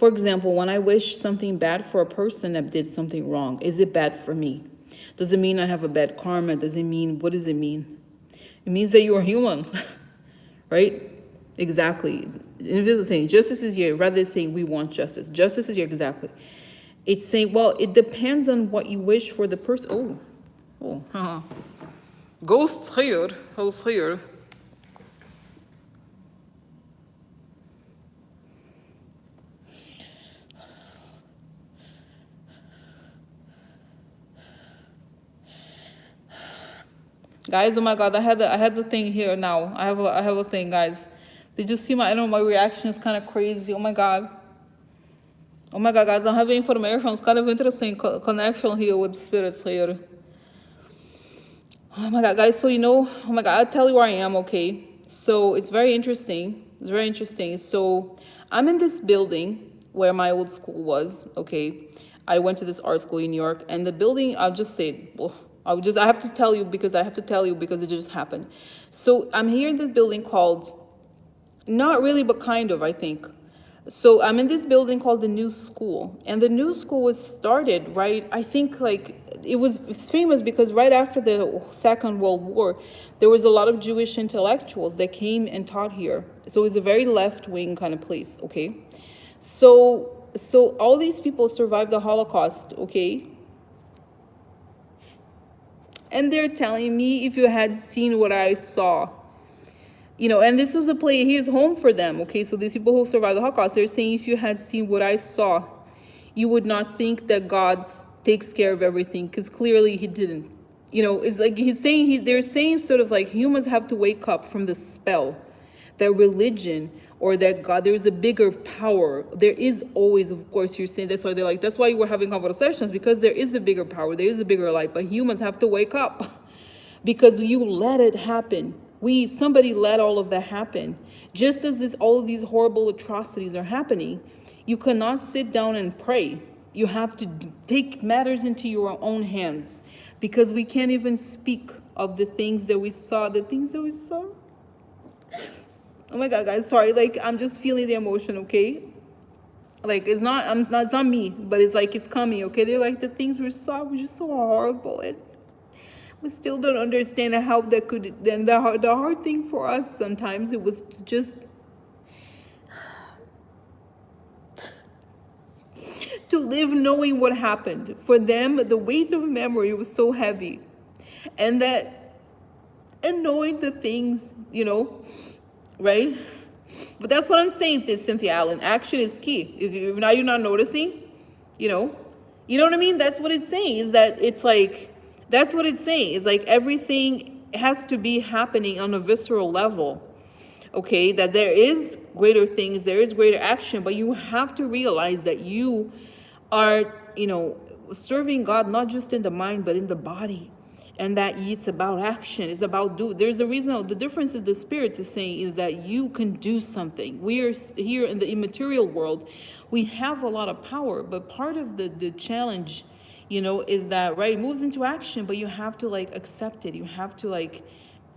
For example, when I wish something bad for a person that did something wrong, is it bad for me? Does it mean I have a bad karma? Does it mean, what does it mean? It means that you are human, right? Exactly. If it's saying justice is here, rather than saying we want justice. Justice is here, exactly. It's saying, well, it depends on what you wish for the person. Ghost here, house here. Guys, oh my God, I had the thing here now. I have a thing, guys. Did you see my, I don't know, my reaction is kind of crazy. Oh my God. Oh my God, guys, I'm having information. It's kind of interesting connection here with spirits here. Oh my God, guys, so oh my God, I'll tell you where I am, okay? So it's very interesting. It's very interesting. So I'm in this building where my old school was, okay? I went to this art school in New York, and the building, I'll just say, well, I have to tell you because it just happened. So I'm here in this building called, not really, but kind of, I think. So I'm in this building called the New School, and the New School was started, right? I think like it's famous because right after the Second World War, there was a lot of Jewish intellectuals that came and taught here. So it was a very left-wing kind of place, okay? So all these people survived the Holocaust, okay? And they're telling me if you had seen what I saw, and this was a place, here's home for them, okay? So these people who survived the Holocaust, they're saying if you had seen what I saw, you would not think that God takes care of everything, because clearly he didn't. It's like they're saying sort of like humans have to wake up from the spell that religion or that God, there is a bigger power. There is always, of course, you're saying that's why you were having conversations, because there is a bigger power, there is a bigger light, but humans have to wake up because you let it happen. Somebody let all of that happen. Just as all of these horrible atrocities are happening, you cannot sit down and pray. You have to take matters into your own hands, because we can't even speak of the things that we saw, Oh my God, guys, sorry, like I'm just feeling the emotion, okay? Like it's not me, but it's like it's coming, okay? They're like the things we saw were just so horrible, and we still don't understand how that could. Then the hard thing for us sometimes, it was just to live knowing what happened. For them, the weight of memory was so heavy, and knowing the things, right? But that's what I'm saying, this Cynthia Allen. Action is key. If now you're not noticing, you know what I mean? That's what it's saying. Is that it's like. That's what it's saying. It's like everything has to be happening on a visceral level, okay? That there is greater things, there is greater action, but you have to realize that you are, serving God not just in the mind, but in the body. And that it's about action. It's about there's a reason. The difference is the spirits is saying is that you can do something. We are here in the immaterial world. We have a lot of power, but part of the challenge, is that, right, it moves into action, but you have to like accept it. You have to like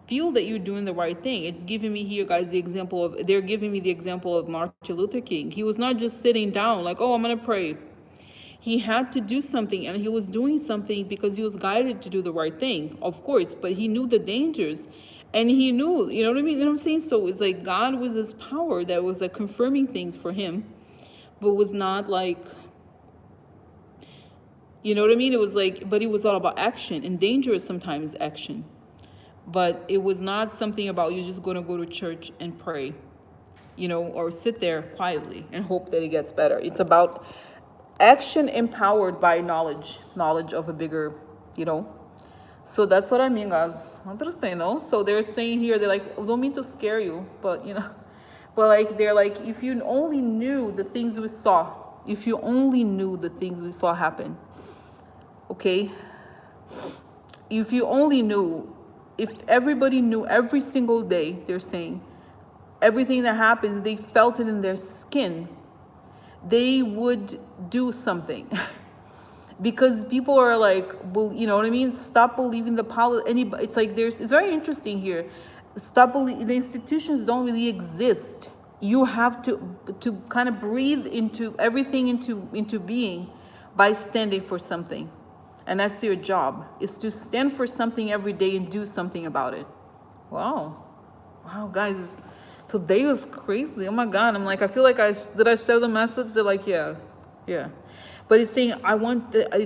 feel that you're doing the right thing. It's giving me here, guys, they're giving me the example of Martin Luther King. He was not just sitting down like, oh, I'm going to pray. He had to do something, and he was doing something because he was guided to do the right thing, of course, but he knew the dangers, and he knew, you know what I mean? You know what I'm saying? So it's like God was this power that was like confirming things for him, but was not like, you know what I mean? It was like, but it was all about action, and danger is sometimes action. But it was not something about you just going to go to church and pray, or sit there quietly and hope that it gets better. It's about action empowered by knowledge of a bigger, So that's what I mean, guys. Interesting, no? So they're saying here, they're like, oh, don't mean to scare you, but, but like, they're like, if you only knew the things we saw, happen, okay? If you only knew, if everybody knew every single day, they're saying, everything that happens, they felt it in their skin, they would do something. Because people are like, well, you know what I mean? Stop believing it's like it's very interesting here. Stop believing, the institutions don't really exist. You have to kind of breathe into everything into being by standing for something. And that's your job, is to stand for something every day and do something about it. Wow. Wow, guys. Today was crazy. Oh my God. I'm like, I feel like did I share the message? They're like, yeah, yeah. But it's saying,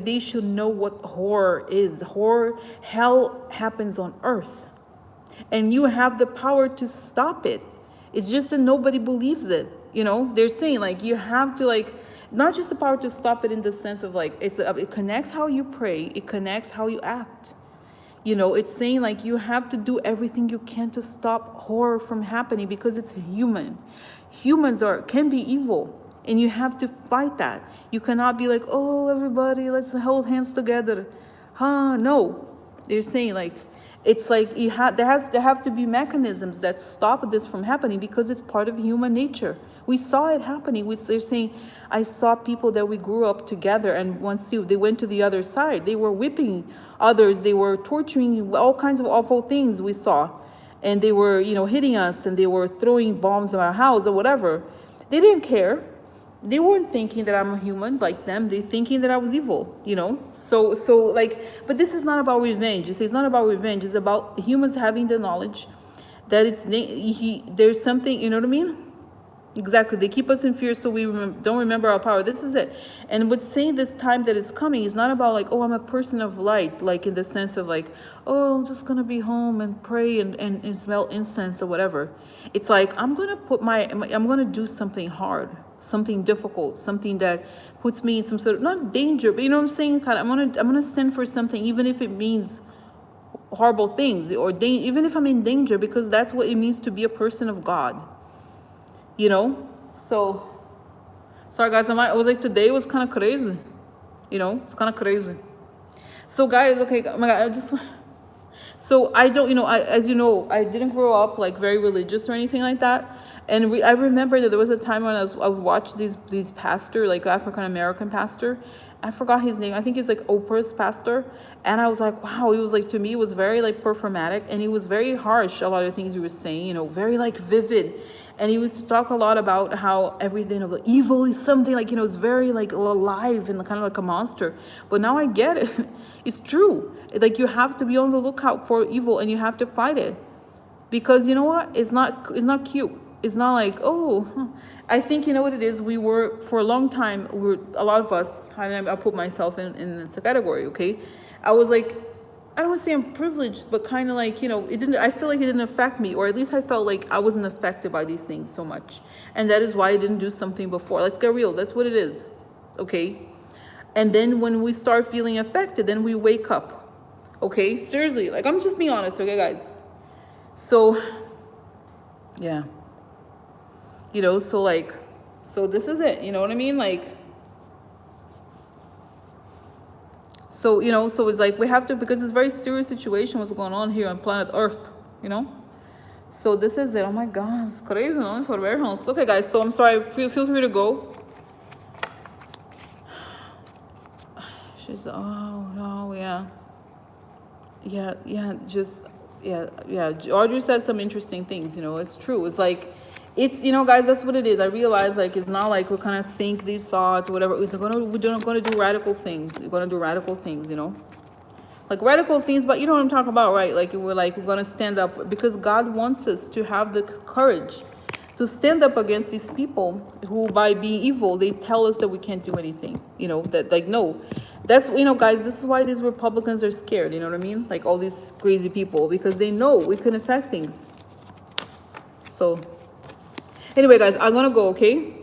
they should know what horror is. Horror, hell happens on earth. And you have the power to stop it. It's just that nobody believes it. They're saying like you have to like, not just the power to stop it in the sense of like, it connects how you pray, it connects how you act. It's saying like you have to do everything you can to stop horror from happening, because it's human. Humans can be evil, and you have to fight that. You cannot be like, oh, everybody, let's hold hands together. No. They're saying like, it's like there have to be mechanisms that stop this from happening, because it's part of human nature. We saw it happening. They're saying, I saw people that we grew up together, and once they went to the other side, they were whipping others, they were torturing, all kinds of awful things we saw. And they were, hitting us, and they were throwing bombs in our house or whatever. They didn't care. They weren't thinking that I'm a human like them. They're thinking that I was evil, So like, but this is not about revenge. It's not about revenge. It's about humans having the knowledge that there's something, you know what I mean? Exactly. They keep us in fear, so we don't remember our power. This is it. And what's saying this time that is coming is not about like, oh, I'm a person of light, like in the sense of like, oh, I'm just going to be home and pray and smell incense or whatever. It's like, I'm going to do something hard, something difficult, something that puts me in some sort of, not danger, but you know what I'm saying? Kind of, I'm going to stand for something, even if it means horrible things, or even if I'm in danger, because that's what it means to be a person of God. So sorry guys, I was like, today was kind of crazy. It's kind of crazy. So guys, okay, oh my God, so I don't, as you know, I didn't grow up like very religious or anything like that. And I remember that there was a time when I would watch these pastor, like African American pastor. I forgot his name. I think he's like Oprah's pastor. And I was like, wow, he was like, to me, it was very like performatic, and he was very harsh. A lot of things he was saying, very like vivid. And he used to talk a lot about how everything of the evil is something like, it's very like alive and kind of like a monster. But now I get it. It's true. Like you have to be on the lookout for evil, and you have to fight it. Because you know what? It's not cute. It's not like, oh, I think you know what it is. We were, for a long time, a lot of us, I'll put myself in this category, okay? I was like, I don't want to say I'm privileged, but kind of like, I feel like it didn't affect me, or at least I felt like I wasn't affected by these things so much. And that is why I didn't do something before. Let's get real. That's what it is, okay? And then when we start feeling affected, then we wake up, okay? Seriously, like, I'm just being honest, okay, guys? So, yeah. So this is it, you know what I mean? Like, so, so it's like we have to, because it's a very serious situation what's going on here on planet Earth, So this is it. Oh my God, it's crazy, no? For warehouse. Okay, guys, so I'm sorry. Feel free to go. She's, oh, no, yeah. Yeah. Audrey said some interesting things, it's true. It's like, guys, that's what it is. I realize, like, it's not like we kind of think these thoughts or whatever. We're going to do radical things. We're going to do radical things, like radical things. But you know what I'm talking about, right? Like, we're going to stand up, because God wants us to have the courage to stand up against these people who, by being evil, they tell us that we can't do anything, that like, no, that's, guys, this is why these Republicans are scared, you know what I mean? Like all these crazy people, because they know we can affect things. So anyway, guys, I'm gonna go, okay?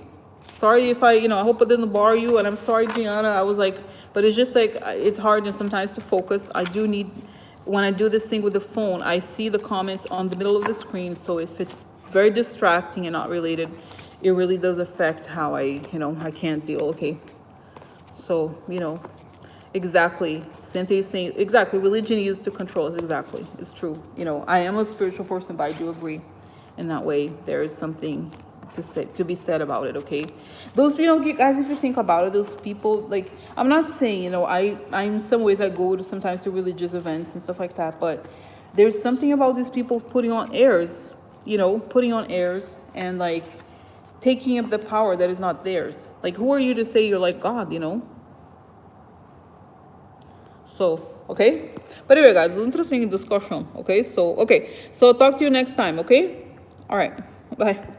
Sorry if I hope I didn't bore you, and I'm sorry, Gianna. I was like, but it's just like, it's hard and sometimes to focus. I do need, when I do this thing with the phone, I see the comments on the middle of the screen. So if it's very distracting and not related, it really does affect how I can't deal, okay? So, exactly. Cynthia is saying, exactly, religion used to control us, exactly. It's true. I am a spiritual person, but I do agree. In that way, there is something to be said about it, okay? Those, guys, if you think about it, those people, like, I'm not saying, I in some ways I go to sometimes to religious events and stuff like that, but there's something about these people putting on airs, and like, taking up the power that is not theirs. Like, who are you to say you're like God, you know? So, okay. But anyway, guys, interesting discussion. Okay, so talk to you next time. Okay, all right, bye.